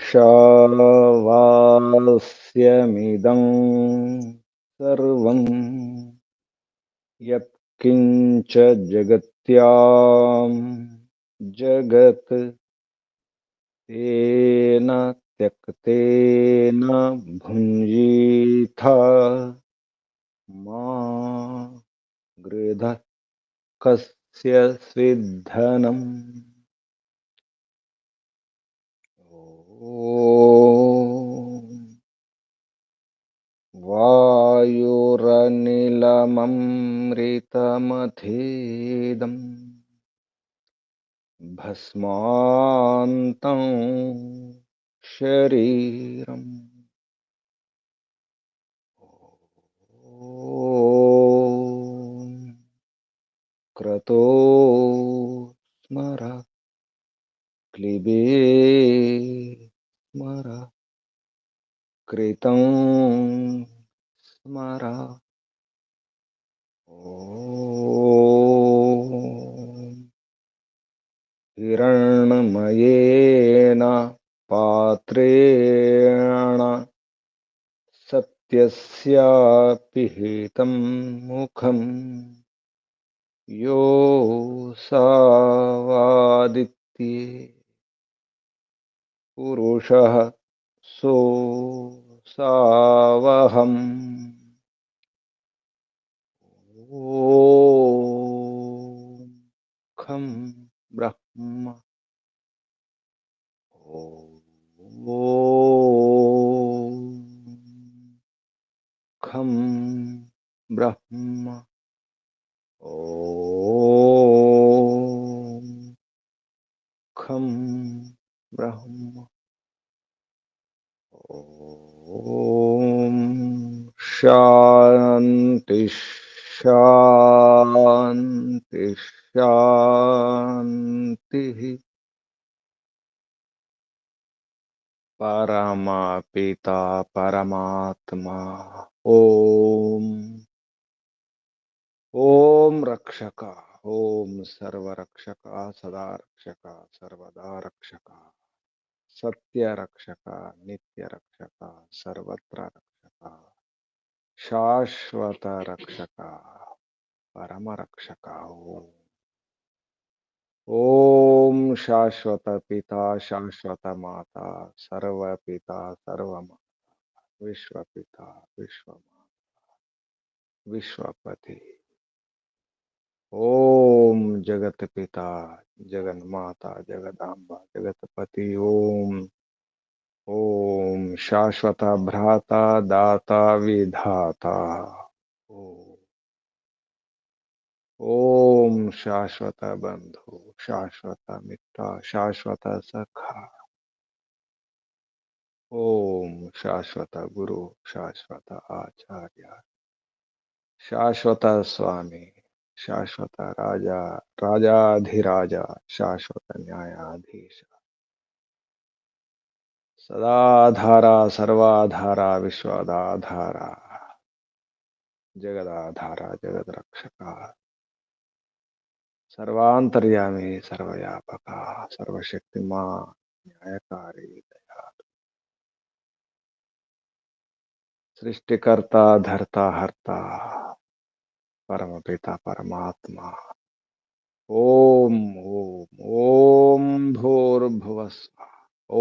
ईशावास्यमिदं सर्वं यत्किञ्च जगत्यां जगत् तेन त्यक्तेन भुञ्जीथ मा गृधः कस्य स्विद्धनम्। ॐ वायुरनिलममृतमथेदम् भस्मान्तं शरीरम्। ॐ क्रतो स्मर क्लिबे स्मर कृतं स्मर। ॐ हिरण्मयेन पात्रेण सत्यस्यापिहितं मुखं योऽसावादित्ये पुरुषः सोऽसावहम्। ॐ खं ब्रह्म। ॐ खं ब्रह्म। ॐ खं ब्रह्म। ॐ शान्ति शान्ति शान्तिः। परमपिता परमात्मा ॐ ॐ रक्षक ॐ सर्वरक्षक सदा रक्षक सर्वदा रक्षक सत्य रक्षक नित्य रक्षक सर्वत्र रक्षक शाश्वत रक्षक परम रक्षक ओम शाश्वत पिता शाश्वत माता सर्व पिता सर्व माता विश्व पिता विश्व माता विश्वपति। ओम जगत पिता जगन माता जगदांबा जगतपति ओम। ओम शाश्वत भ्राता दाता विधाता ओम। ओम शाश्वत बंधु शाश्वत मित्र शाश्वत सखा ओम शाश्वत गुरु शाश्वत आचार्य शाश्वत स्वामी शाश्वत राजा राजाधिराजा शाश्वत न्यायाधीश सदाधारा सर्वाधारा विश्वाधारा जगदाधारा जगद रक्षका सर्वांतर्यामी सर्वव्यापका सर्वशक्तिमान न्यायकारी दया सृष्टिकर्ता धर्ता हर्ता परम पिता परमात्मा ओम ओम ओम भूर्भुवस्व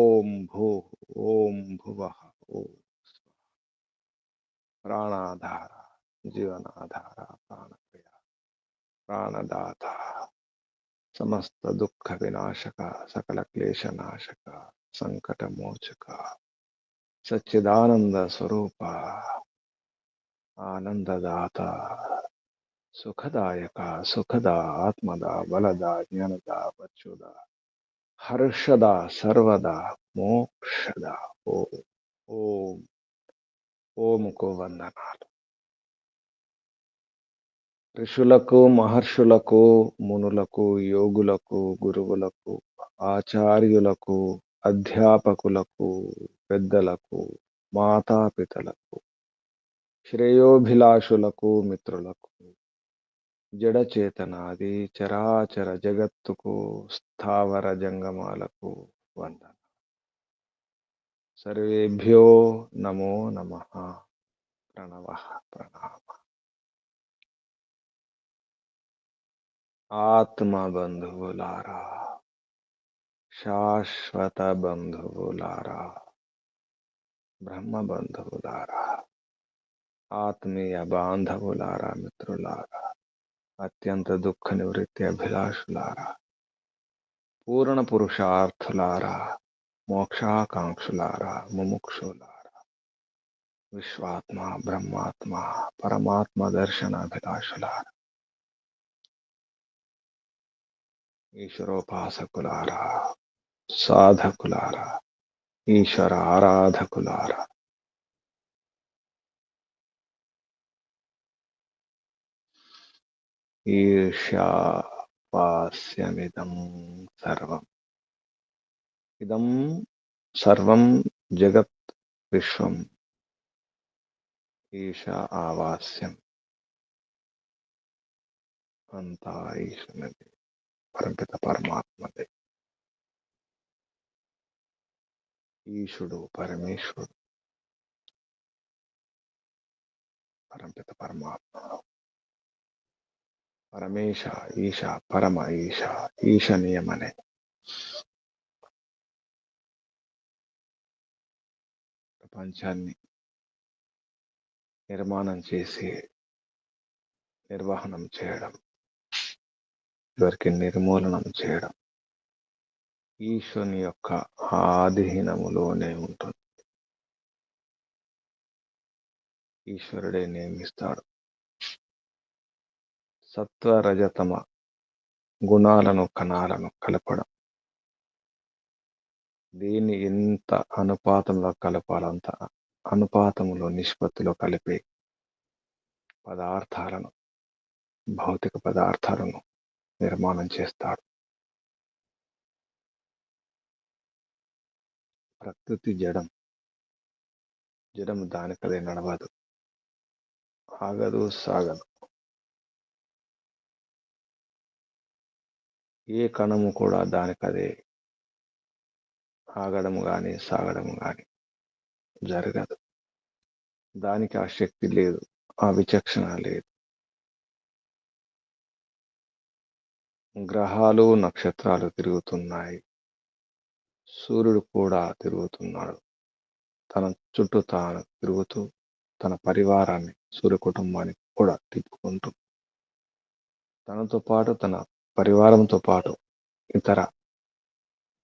ओम भू ओम भुवः ओम प्राणाधारा जीवनाधारा प्राणप्रिया प्राणदाता समस्त दुख विनाशक सकल क्लेश नाशक संकट मोचक सच्चिदानंद स्वरूप आनंददाता सुखदायक सुखदा आत्मदा बलदा ज्ञानदा बच्चुदा हर्षदा सर्वदा मोक्षदा ओम ओम ఓం కు వందనాలు। ఋషులకు మహర్షులకు మునులకు యోగులకు గురువులకు ఆచార్యులకు అధ్యాపకులకు పెద్దలకు మాతాపితలకు శ్రేయోభిలాషులకు మిత్రులకు జడచేతనాది చరాచర జగత్తుకు స్థావర జంగమాలకు వందన। సర్వేభ్యో నమో నమః. ప్రణవః ప్రణామः. ఆత్మ బంధువులారా, శాశ్వత బంధువులారా, బ్రహ్మ బంధువులారా, ఆత్మీయ బాంధవులారా, మిత్రులారా, అత్యంత దుఃఖ నివృత్తి అభిలాషులారా, పూర్ణ పురుషార్థులారా, మోక్షాకాంక్షులారా, ముముక్షులారా, విశ్వాత్మ బ్రహ్మాత్మ పరమాత్మ దర్శనాభిలాషులారా, ఈశ్వరోపాసకులారా, సాధకులారా, ఈశ్వర ఆరాధకులారా, ఈర్ష్యాపాస్యమిదం సర్వం. ఇదం సర్వం జగత్ విశ్వం ఈశా ఆవాస్యం. అంతా ఈశ్వరునిది, పరపిత పరమాత్మదే. ఈశుడు పరమేశ్వరుడు, పరపిత పరమాత్మ, పరమేశ ఈశ పరమ ఈశ ఈశనీయమనే ప్రపంచాన్ని నిర్మాణం చేసి నిర్వహణం చేయడం, చివరికి నిర్మూలనం చేయడం ఈశ్వరుని యొక్క ఆధీనములోనే ఉంటుంది. ఈశ్వరుడే నియమిస్తాడు. సత్వరజతమ గుణాలను కణాలను కలపడం, దీన్ని ఎంత అనుపాతంలో కలపాలంత అనుపాతములో నిష్పత్తిలో కలిపి పదార్థాలను, భౌతిక పదార్థాలను నిర్మాణం చేస్తాడు. ప్రకృతి జడం, జడం దానికదే నడవదు, ఆగదు, సాగదు. ఏ కణము కూడా దానికదే ఆగడము గాని సాగడము గాని జరగదు. దానికి ఆ శక్తి లేదు, ఆ విచక్షణ లేదు. గ్రహాలు నక్షత్రాలు తిరుగుతున్నాయి, సూర్యుడు కూడా తిరుగుతున్నాడు. తన చుట్టూ తాను తిరుగుతూ తన పరివారాన్ని, సూర్య కుటుంబాన్ని కూడా తిప్పుకుంటూ, తనతో పాటు తన పరివారంతో పాటు ఇతర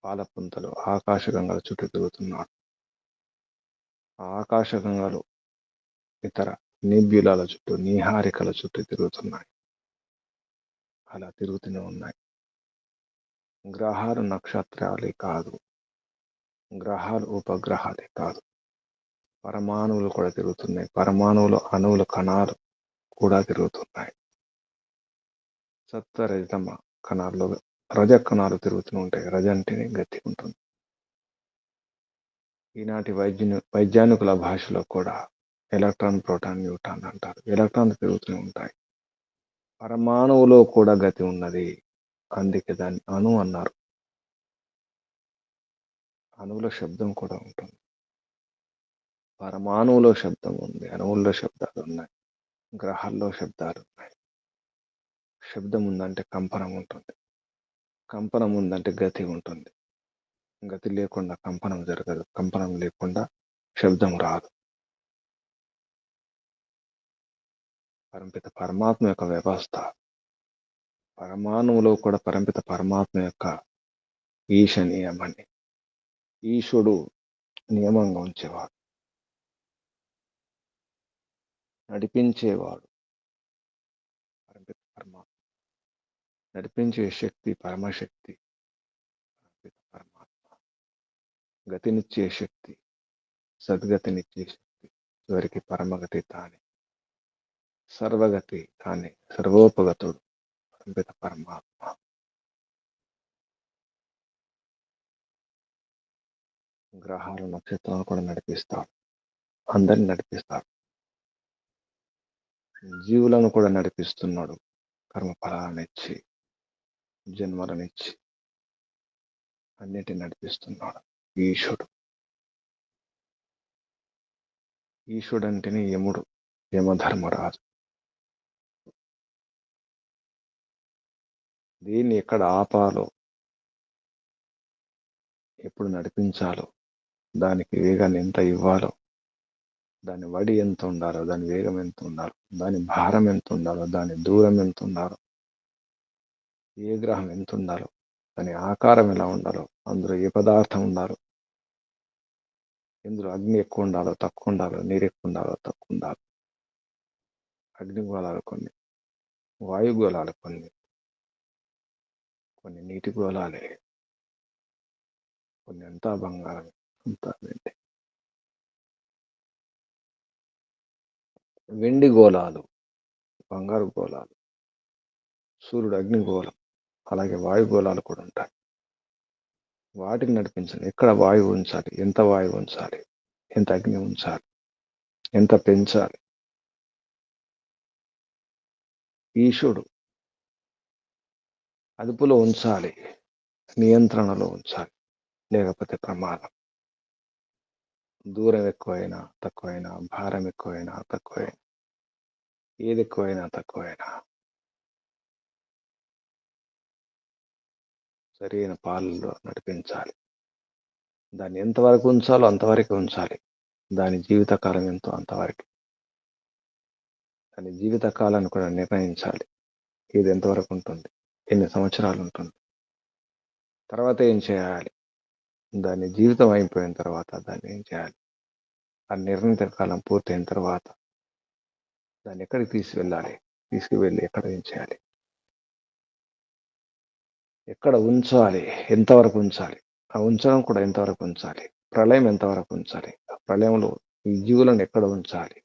పాలపుంతలు ఆకాశగంగల చుట్టూ తిరుగుతున్నాడు. ఆకాశగంగలు ఇతర నిబ్యులాల చుట్టూ, నీహారికల చుట్టూ తిరుగుతున్నాయి. అలా తిరుగుతూనే ఉన్నాయి. గ్రహాలు నక్షత్రాలే కాదు, గ్రహాలు ఉపగ్రహాలే కాదు, పరమాణువులు కూడా తిరుగుతున్నాయి. పరమాణువులు, అణువులు, కణాలు కూడా తిరుగుతున్నాయి. సత్వరజతమ కణాల్లో రజ కణాలు తిరుగుతూ ఉంటాయి. రజ అంటేనే గట్టి ఉంటుంది. ఈనాటి వైజ్ఞానికుల భాషలో కూడా ఎలక్ట్రాన్, ప్రోటాన్, న్యూట్రాన్ అంటారు. ఎలక్ట్రాన్లు తిరుగుతూనే ఉంటాయి. పరమాణువులో కూడా గతి ఉన్నది, అందుకే దాన్ని అణు అన్నారు. అణువుల శబ్దం కూడా ఉంటుంది. పరమాణువులో శబ్దం ఉంది, అణువుల్లో శబ్దాలు ఉన్నాయి, గ్రహాల్లో శబ్దాలు ఉన్నాయి. శబ్దం ఉందంటే కంపనం ఉంటుంది, కంపనం ఉందంటే గతి ఉంటుంది. గతి లేకుండా కంపనం జరగదు, కంపనం లేకుండా శబ్దం రాదు. పరంపిత పరమాత్మ యొక్క వ్యవస్థ, పరమాణువులో కూడా పరంపిత పరమాత్మ యొక్క ఈశ నియమాన్ని, ఈశుడు నియమంగా ఉంచేవాడు, నడిపించేవాడు. పరంపిత పరమాత్మ నడిపించే శక్తి పరమశక్తి, పరంపిత పరమాత్మ గతినిచ్చే శక్తి, సద్గతినిచ్చే శక్తి, చివరికి పరమగతి తానే, సర్వగతి తానే, సర్వోపగతుడు పరంపిత పరమాత్మ. గ్రహాలు నక్షత్రాలు కూడా నడిపిస్తాడు, అందరిని నడిపిస్తాడు. జీవులను కూడా నడిపిస్తున్నాడు, కర్మఫలాన్నిచ్చి, జన్మలనిచ్చి అన్నిటిని నడిపిస్తున్నాడు ఈశుడు. ఈశుడంటేనే యముడు, యమధర్మరాజు. దీన్ని ఎక్కడ ఆపాలో, ఎప్పుడు నడిపించాలో, దానికి వేగాన్ని ఎంత ఇవ్వాలో, దాని వడి ఎంత ఉండాలో, దాని వేగం ఎంత ఉండాలో, దాని భారం ఎంత ఉండాలో, దాని దూరం ఎంత ఉండాలో, ఏ గ్రహం ఎంత ఉండాలో, దాని ఆకారం ఎలా ఉండాలో, అందులో ఏ పదార్థం ఉండాలో, ఇందులో అగ్ని ఎక్కువ ఉండాలో తక్కువ ఉండాలో, నీరు ఎక్కువ ఉండాలో తక్కువ ఉండాలో, అగ్నిగోళాలు కొన్ని, వాయుగోళాలు కొన్ని, కొన్ని నీటి గోళాలే, కొన్ని అంతా బంగారం, అంతా వెండి. వెండి గోళాలు, బంగారు గోళాలు, సూర్యుడు అగ్నిగోళం, అలాగే వాయుగోళాలు కూడా ఉంటాయి. వాటిని నడిపించాలి. ఎక్కడ వాయువు ఉంచాలి, ఎంత వాయువు ఉంచాలి, ఎంత అగ్ని ఉంచాలి, ఎంత పెంచాలి. ఈశుడు అదుపులో ఉంచాలి, నియంత్రణలో ఉంచాలి, లేకపోతే ప్రమాదం. దూరం ఎక్కువైనా తక్కువైనా, భారం ఎక్కువైనా తక్కువైనా, ఏది ఎక్కువైనా తక్కువైనా సరైన పాలనలో నడిపించాలి. దాన్ని ఎంతవరకు ఉంచాలో అంతవరకు ఉంచాలి. దాని జీవితకాలం ఎంతో అంతవరకు. దాని జీవితకాలాన్ని కూడా నిర్ణయించాలి. ఇది ఎంతవరకు ఉంటుంది, ఎన్ని సంవత్సరాలు ఉంటుంది, తర్వాత ఏం చేయాలి, దాని జీవితం అయిపోయిన తర్వాత దాన్ని ఏం చేయాలి, ఆ నిర్ణీత కాలం పూర్తయిన తర్వాత దాన్ని ఎక్కడికి తీసుకువెళ్ళాలి, తీసుకువెళ్ళి ఎక్కడ ఏం చేయాలి, ఎక్కడ ఉంచాలి, ఎంతవరకు ఉంచాలి, ఆ ఉంచడం కూడా ఎంతవరకు ఉంచాలి, ప్రళయం ఎంతవరకు ఉంచాలి, ఆ ప్రళయంలో ఈ జీవులను ఎక్కడ ఉంచాలి,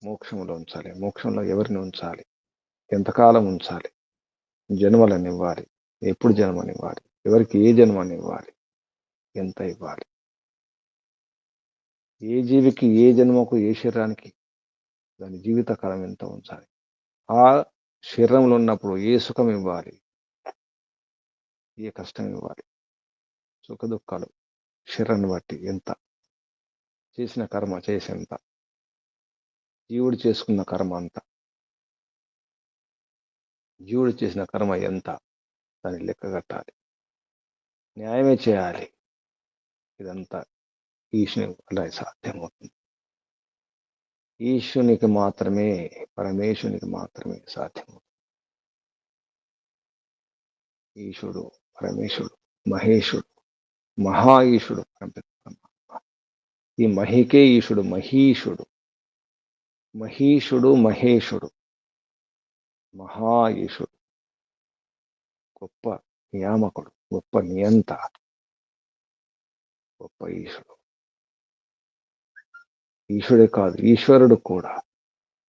మోక్షంలో ఉంచాలి, మోక్షంలో ఎవరిని ఉంచాలి, ఎంతకాలం ఉంచాలి, జన్మలను ఇవ్వాలి, ఎప్పుడు జన్మనివ్వాలి, ఎవరికి ఏ జన్మనివ్వాలి, ఎంత ఇవ్వాలి, ఏ జీవికి ఏ జన్మకు ఏ శరీరానికి దాని జీవితకాలం ఎంత ఉంచాలి, ఆ శరీరంలో ఉన్నప్పుడు ఏ సుఖం ఇవ్వాలి, ఏ కష్టం ఇవ్వాలి, సుఖ దుఃఖాలు శరీరాన్ని బట్టి ఎంత, చేసిన కర్మ చేసేంత, జీవుడు చేసుకున్న కర్మ అంత, జీవుడు చేసిన కర్మ ఎంత, దాన్ని లెక్క కట్టాలి, న్యాయమే చేయాలి. ఇదంతా ఈశ్వరుని వల్ల సాధ్యమవుతుంది. ఈశ్వరునికి మాత్రమే, పరమేశ్వరునికి మాత్రమే సాధ్యమవుతుంది. ఈశుడు, పరమేశ్వరుడు, మహేశుడు, మహా ఈశుడు, ఈ మహికే ఈశుడు, మహీషుడు, మహీషుడు, మహేశుడు, మహా ఈశుడు, గొప్ప నియామకుడు, గొప్ప నియంత, గొప్ప ఈశుడు. ఈశుడే కాదు, ఈశ్వరుడు కూడా,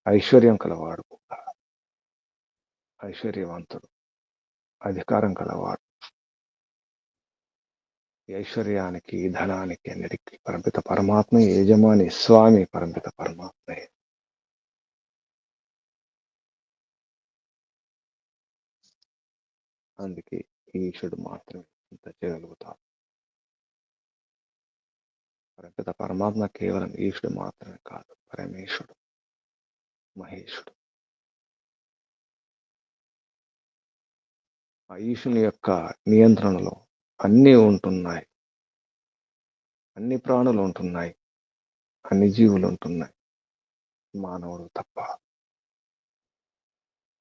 ఐశ్వర్యం కలవాడు కూడా, ఐశ్వర్యవంతుడు, అధికారం కలవాడు. ఈ ఐశ్వర్యానికి, ధనానికి, అన్నిటికీ పరమిత పరమాత్మ యజమాని, స్వామి పరమిత పరమాత్మే. అందుకే ఈశ్వరుడు మాత్రమే ఇంత చేయగలుగుతాడు. పరమిత పరమాత్మ కేవలం ఈశ్వరుడు మాత్రమే కాదు, పరమేశ్వరుడు, మహేశుడు. ఆ ఈశ్వరుని యొక్క నియంత్రణలో అన్నీ ఉంటున్నాయి, అన్ని ప్రాణులు ఉంటున్నాయి, అన్ని జీవులు ఉంటున్నాయి, మానవుడు తప్ప.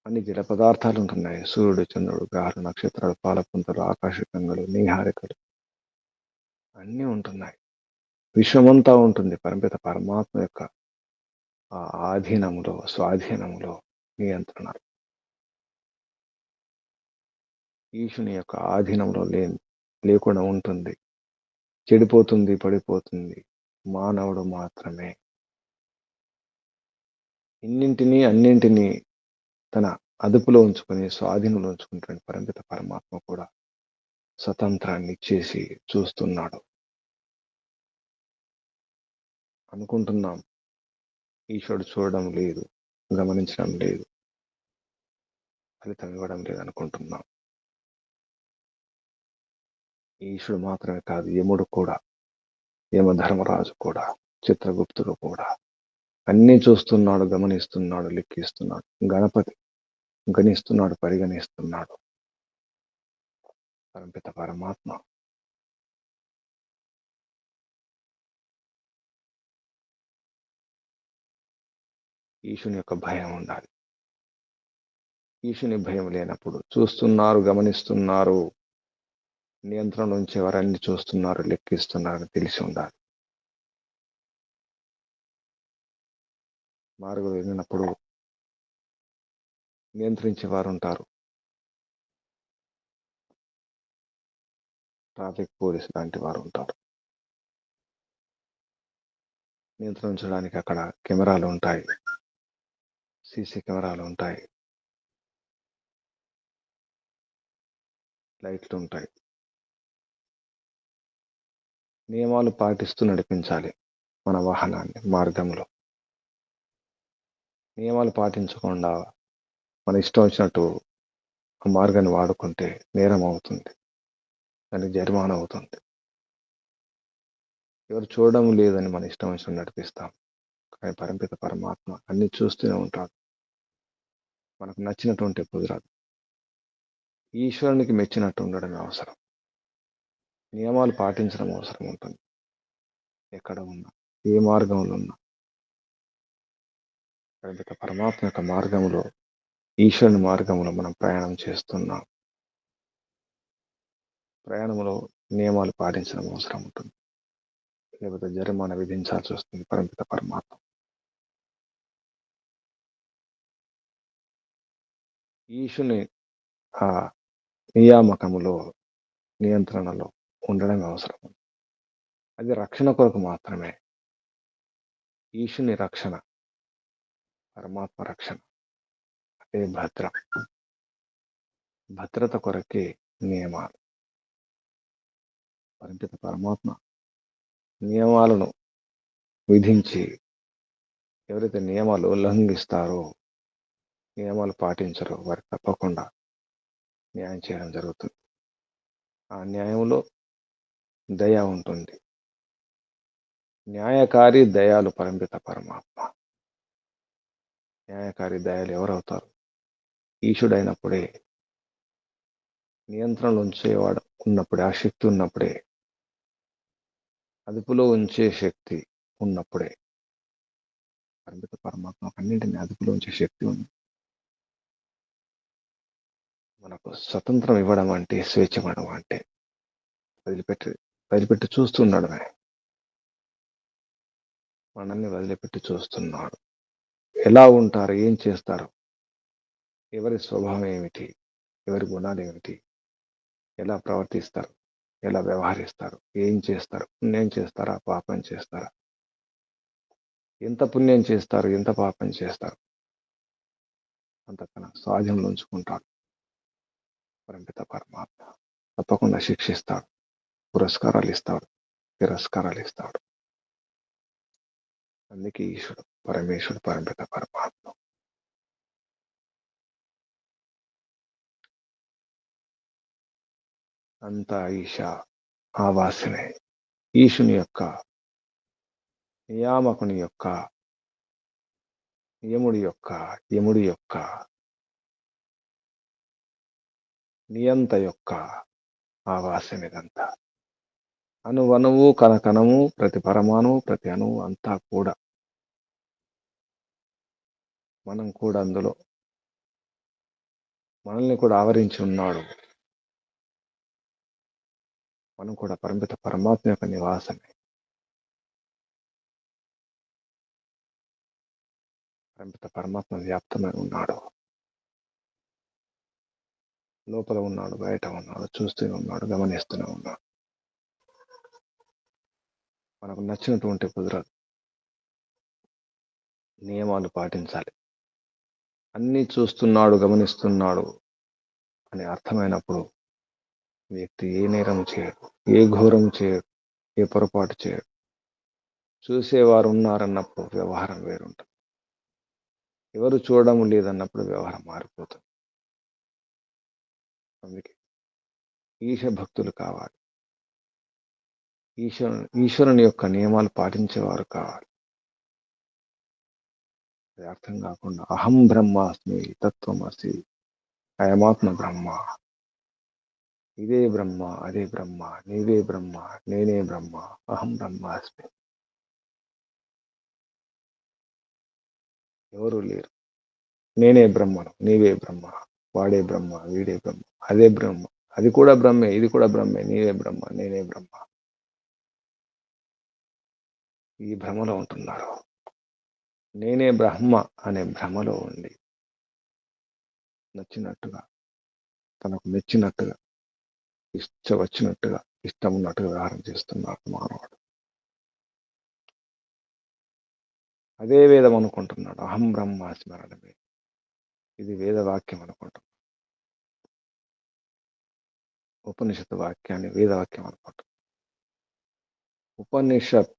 అన్ని జల పదార్థాలు ఉంటున్నాయి, సూర్యుడు, చంద్రుడు, గ్రహాలు, నక్షత్రాలు, పాలపుంతలు, ఆకాశ గంగలు, నీహారికలు అన్నీ ఉంటున్నాయి. విశ్వమంతా ఉంటుంది పరమిత పరమాత్మ యొక్క ఆ ఆధీనములో, స్వాధీనములో, నియంత్రణ. ఈశుని యొక్క ఆధీనంలో లేకుండా ఉంటుంది, చెడిపోతుంది, పడిపోతుంది మానవుడు మాత్రమే. ఇన్నింటినీ అన్నింటినీ తన అదుపులో ఉంచుకొని, స్వాధీనంలో ఉంచుకుంటున్న పరమిత పరమాత్మ కూడా స్వతంత్రాన్ని ఇచ్చేసి చూస్తున్నాడు. అనుకుంటున్నాం ఈశ్వరుడు చూడడం లేదు, గమనించడం లేదు, ఫలితం ఇవ్వడం లేదు అనుకుంటున్నాం. ఈశ్వరుడు మాత్రమే కాదు, యముడు కూడా యమధర్మరాజు కూడా, చిత్రగుప్తుడు కూడా అన్నీ చూస్తున్నాడు, గమనిస్తున్నాడు, లెక్కిస్తున్నాడు. గణపతి గణిస్తున్నాడు, పరిగణిస్తున్నాడు. పరంపిత పరమాత్మ ఈశుని యొక్క భయం ఉండాలి. ఈశుని భయం లేనప్పుడు చూస్తున్నారు, గమనిస్తున్నారు, నియంత్రణ ఉంచేవారు అన్ని చూస్తున్నారు, లెక్కిస్తున్నారని తెలిసి ఉండాలి. మార్గం వెళ్ళినప్పుడు నియంత్రించేవారు ఉంటారు. ట్రాఫిక్ పోలీస్ లాంటి వారు ఉంటారు. నియంత్రించడానికి అక్కడ కెమెరాలు ఉంటాయి, సీసీ కెమెరాలు ఉంటాయి, లైట్లు ఉంటాయి. నియమాలు పాటిస్తూ నడిపించాలి మన వాహనాన్ని మార్గంలో. నియమాలు పాటించకుండా మన ఇష్టం వచ్చినట్టు ఆ మార్గాన్ని వాడుకుంటే నేరం అవుతుంది, దానికి జరిమానా అవుతుంది. ఎవరు చూడడం లేదని మన ఇష్టం వచ్చినట్టు నడిపిస్తాం. కానీ పరంపిత పరమాత్మ అన్ని చూస్తూనే ఉంటాడు. మనకు నచ్చినటువంటి కుదరదు. ఈశ్వరునికి మెచ్చినట్టు ఉండడం అవసరం. నియమాలు పాటించడం అవసరం ఉంటుంది. ఎక్కడ ఉన్నా, ఏ మార్గంలో ఉన్నా పరంపిత పరమాత్మ యొక్క మార్గంలో, ఈశ్వరుని మార్గంలో మనం ప్రయాణం చేస్తున్నాం. ప్రయాణంలో నియమాలు పాటించడం అవసరం ఉంటుంది, లేకపోతే జరిమానా విధించాల్సి వస్తుంది పరంపిత పరమాత్మ. ఈశుని ఆ నియామకములో, నియంత్రణలో ఉండడం అవసరం. అది రక్షణ కొరకు మాత్రమే. ఈశుని రక్షణ, పరమాత్మ రక్షణ, అదే భద్రత కొరకే నియమాలు. పరంపిత పరమాత్మ నియమాలను విధించి ఎవరైతే నియమాలు ఉల్లంఘిస్తారో, నియమాలు పాటించరో వారికి తప్పకుండా న్యాయం చేయడం జరుగుతుంది. ఆ న్యాయంలో దయ ఉంటుంది. న్యాయకారి దయాలు పరంపిత పరమాత్మ. న్యాయకారి దయాలు ఎవరవుతారు? ఈశుడైనప్పుడే, నియంత్రణలో ఉంచేవాడు ఉన్నప్పుడే, ఆ శక్తి ఉన్నప్పుడే, అదుపులో ఉంచే శక్తి ఉన్నప్పుడే. పరంపిత పరమాత్మ అన్నింటినీ అదుపులో ఉంచే శక్తి ఉంది. మనకు స్వతంత్రం ఇవ్వడం అంటే, స్వేచ్ఛ ఇవ్వడం అంటే వదిలిపెట్టి చూస్తున్నాడు. మనల్ని వదిలిపెట్టి చూస్తున్నాడు. ఎలా ఉంటారు, ఏం చేస్తారు, ఎవరి స్వభావం ఏమిటి, ఎవరి గుణాలు ఏమిటి, ఎలా ప్రవర్తిస్తారు, ఎలా వ్యవహరిస్తారు, ఏం చేస్తారు, పుణ్యం చేస్తారా, పాపం చేస్తారా, ఎంత పుణ్యం చేస్తారు, ఎంత పాపం చేస్తారు, అంతకన్నా స్వాధీనంలో ఉంచుకుంటాడు పరంపిత పరమాత్మ. తప్పకుండా శిక్షిస్తాడు, పురస్కారాలు ఇస్తాడు, తిరస్కారాలు ఇస్తాడు. అందుకే ఈశ్వరుడు, పరమేశ్వరుడు, పరంపిత పరమాత్మ. అంతా ఈశ ఆవాసనే. ఈశుని యొక్క, నియామకుని యొక్క, యముడి యొక్క, నియంత యొక్క ఆవాసం ఇదంతా. అణువణువు, కణకణము, ప్రతి పరమాణువు, ప్రతి అణువు అంతా కూడా మనం కూడా అందులో, మనల్ని కూడా ఆవరించి ఉన్నాడు. మనం కూడా పరంపిత పరమాత్మ యొక్క నివాసమే. పరంపిత పరమాత్మ వ్యాప్తమై ఉన్నాడు. లోపల ఉన్నాడు, బయట ఉన్నాడు, చూస్తూనే ఉన్నాడు, గమనిస్తూనే ఉన్నాడు. మనకు నచ్చినటువంటి కుదరదు. నియమాలు పాటించాలి. అన్నీ చూస్తున్నాడు, గమనిస్తున్నాడు అని అర్థమైనప్పుడు వ్యక్తి ఏ నేరం చేయడు, ఏ ఘోరం చేయడు, ఏ పొరపాటు చేయడు. చూసేవారు ఉన్నారన్నప్పుడు వ్యవహారం వేరుంటుంది. ఎవరు చూడడం లేదన్నప్పుడు వ్యవహారం మారిపోతుంది. అందుకే ఈశ భక్తులు కావాలి. ఈశ్వరుని యొక్క నియమాలు పాటించేవారు కావాలి. అది అర్థం కాకుండా అహం బ్రహ్మాస్మి తత్వమసి అయమాత్మ బ్రహ్మ, ఇదే బ్రహ్మ, అదే బ్రహ్మ, నీవే బ్రహ్మ, నేనే బ్రహ్మ, అహం బ్రహ్మాస్మి. ఎవరు లేరు. నేనే బ్రహ్మను, నీవే బ్రహ్మ, వాడే బ్రహ్మ, వీడే బ్రహ్మ, అదే బ్రహ్మ, అది కూడా బ్రహ్మే, ఇది కూడా బ్రహ్మే, నీవే బ్రహ్మ, నేనే బ్రహ్మ. ఈ భ్రమలో ఉంటున్నారు. నేనే బ్రహ్మ అనే భ్రమలో ఉండి నచ్చినట్టుగా, తనకు మెచ్చినట్టుగా, వచ్చినట్టుగా, ఇష్టం ఉన్నట్టుగా వ్యవహారం చేస్తున్నాడు మానవుడు. అదే వేదం అనుకుంటున్నాడు. అహం బ్రహ్మాస్మరణమే, ఇది వేదవాక్యం అనుకుంటున్నాడు. ఉపనిషత్తు వాక్యాన్ని వేదవాక్యం అనుకుంటున్నాడు. ఉపనిషత్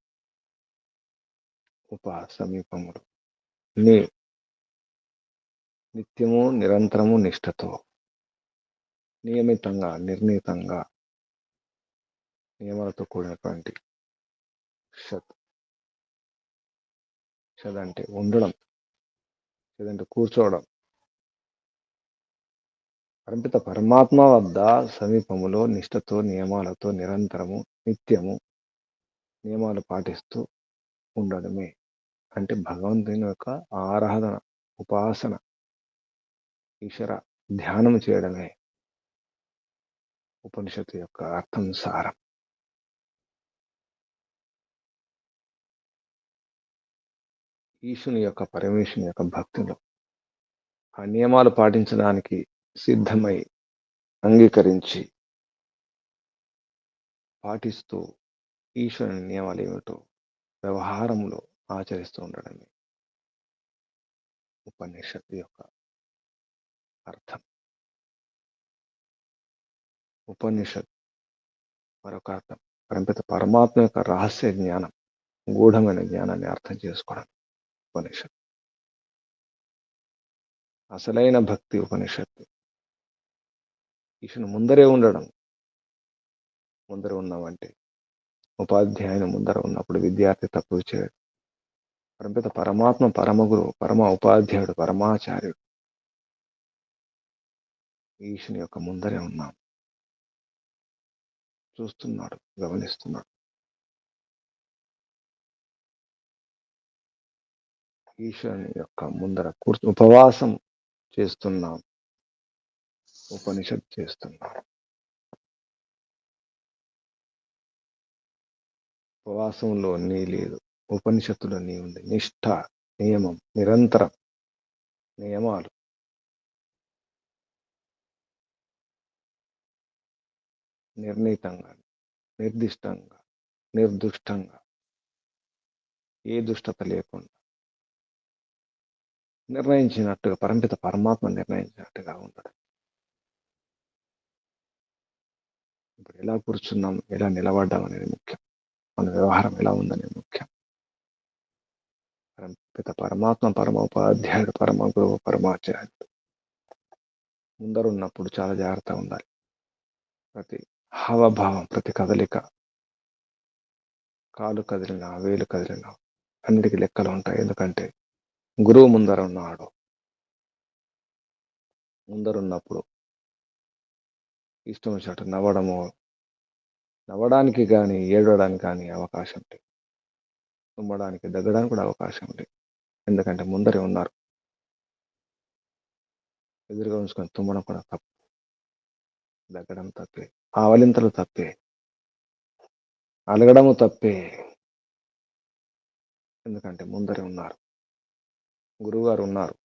సమీపములు నీ నిత్యము నిరంతరము నిష్ఠతో నియమితంగా నిర్ణీతంగా నియమాలతో కూడినటువంటి షత్. షద్ అంటే ఉండడం, షద్ అంటే కూర్చోవడం. పరంపిత పరమాత్మ వద్ద సమీపములో నిష్ఠతో నియమాలతో నిరంతరము నిత్యము నియమాలు పాటిస్తూ ఉండడమే. అంటే భగవంతుని యొక్క ఆరాధన, ఉపాసన, ఈశ్వర ధ్యానం చేయడమే ఉపనిషత్తు యొక్క అర్థం, సారం. ఈశ్వరుని యొక్క పరమేశ్వరుని యొక్క భక్తులు ఆ నియమాలు పాటించడానికి సిద్ధమై అంగీకరించి పాటిస్తూ ఈశ్వరుని నియమాలు ఏమిటో వ్యవహారంలో ఆచరిస్తూ ఉండడమే ఉపనిషత్తు యొక్క అర్థం. ఉపనిషత్ మరొక అర్థం పరంపిత పరమాత్మ యొక్క రహస్య జ్ఞానం, గూఢమైన జ్ఞానాన్ని అర్థం చేసుకోవడం ఉపనిషత్. అసలైన భక్తి ఉపనిషత్తు. ఈశ్వరుని ముందరే ఉండడం. ముందర ఉన్నామంటే ఉపాధ్యాయుని ముందర ఉన్నప్పుడు విద్యార్థి తప్పు చేయడు. పరంపిత పరమాత్మ, పరమగురు, పరమ ఉపాధ్యాయుడు, పరమాచార్యుడు ఈశ్వరుని యొక్క ముందరే ఉన్నాం. చూస్తున్నాడు, గమనిస్తున్నాడు. ఈశ్వరుని యొక్క ముందర ఉపవాసం చేస్తున్నాం, ఉపనిషత్ చేస్తున్నాం. ఉపవాసంలో నీ లేదు, ఉపనిషత్తులో నీ ఉంది. నిష్ఠ, నియమం, నిరంతరం నియమాలు. నిర్ణీతంగా, నిర్దిష్టంగా, నిర్దుష్టంగా, ఏ దుష్టత లేకుండా నిర్ణయించినట్టుగా, పరంపిత పరమాత్మ నిర్ణయించినట్టుగా ఉండడం. ఇప్పుడు ఎలా కూర్చున్నాం, ఎలా నిలబడ్డాం అనేది ముఖ్యం. మన వ్యవహారం ఎలా ఉందనేది ముఖ్యం. పరంపిత పరమాత్మ, పరమ ఉపాధ్యాయుడు, పరమ గురువు, పరమాచార్యుడు ముందరున్నప్పుడు చాలా జాగ్రత్తగా ఉండాలి. ప్రతి హావభావం, ప్రతి కదలిక, కాలు కదిలినా, వేలు కదిలినా అన్నిటికీ లెక్కలు ఉంటాయి. ఎందుకంటే గురువు ముందర ఉన్నాడు. ముందరున్నప్పుడు ఇష్టం వచ్చినట్టు నవ్వడానికి కానీ, ఏడవడానికి కానీ అవకాశం లేదు. తుమ్మడానికి, దగ్గడానికి కూడా అవకాశం లేదు. ఎందుకంటే ముందరే ఉన్నారు. ఎదురుగా ఉంచుకొని తుమ్మడం కూడా తప్పు, దగ్గడం తప్పే, ఆవలింతలు తప్పే, అలగడము తప్పే. ఎందుకంటే ముందరే ఉన్నారు. గురువుగారు ఉన్నారు,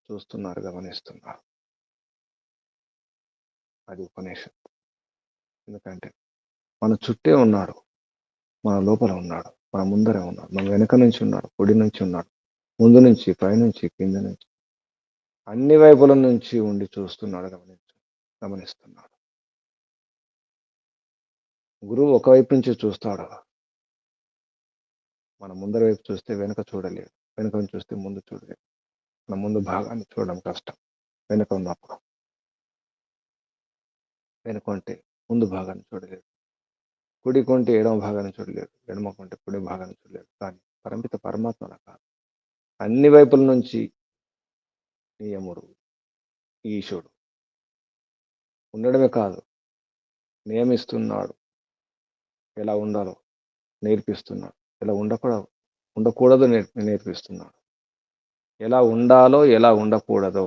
చూస్తున్నారు, గమనిస్తున్నారు. అది ఉపనిషత్తు. ఎందుకంటే మన చుట్టే ఉన్నాడు, మన లోపల ఉన్నాడు, మన ముందరే ఉన్నాడు, మన వెనుక నుంచి ఉన్నాడు, పొడి నుంచి ఉన్నాడు, ముందు నుంచి, పైనుంచి, కింద నుంచి, అన్ని వైపుల నుంచి ఉండి చూస్తున్నాడు, గమనిస్తున్నాడు. గురువు ఒకవైపు నుంచి చూస్తాడు. మన ముందర వైపు చూస్తే వెనుక చూడలేదు, వెనుక నుంచి చూస్తే ముందు చూడలేదు. మన ముందు భాగాన్ని చూడడం కష్టం వెనుక ఉన్నప్పుడు. వెనుక ఉంటే ముందు భాగాన్ని చూడలేదు. కుడి కొంటే ఎడమ భాగాన్ని చూడలేడు, ఎడమ కొంటే కుడి భాగాన్ని చూడలేడు. కానీ పరమిత పరమాత్మ అలా కాదు. అన్ని వైపుల నుంచి నియముడు ఈశుడు ఉండడమే కాదు, నియమిస్తున్నాడు, ఎలా ఉండాలో నేర్పిస్తున్నాడు, ఎలా ఉండకూడదో నేర్పిస్తున్నాడు, ఎలా ఉండాలో ఎలా ఉండకూడదో.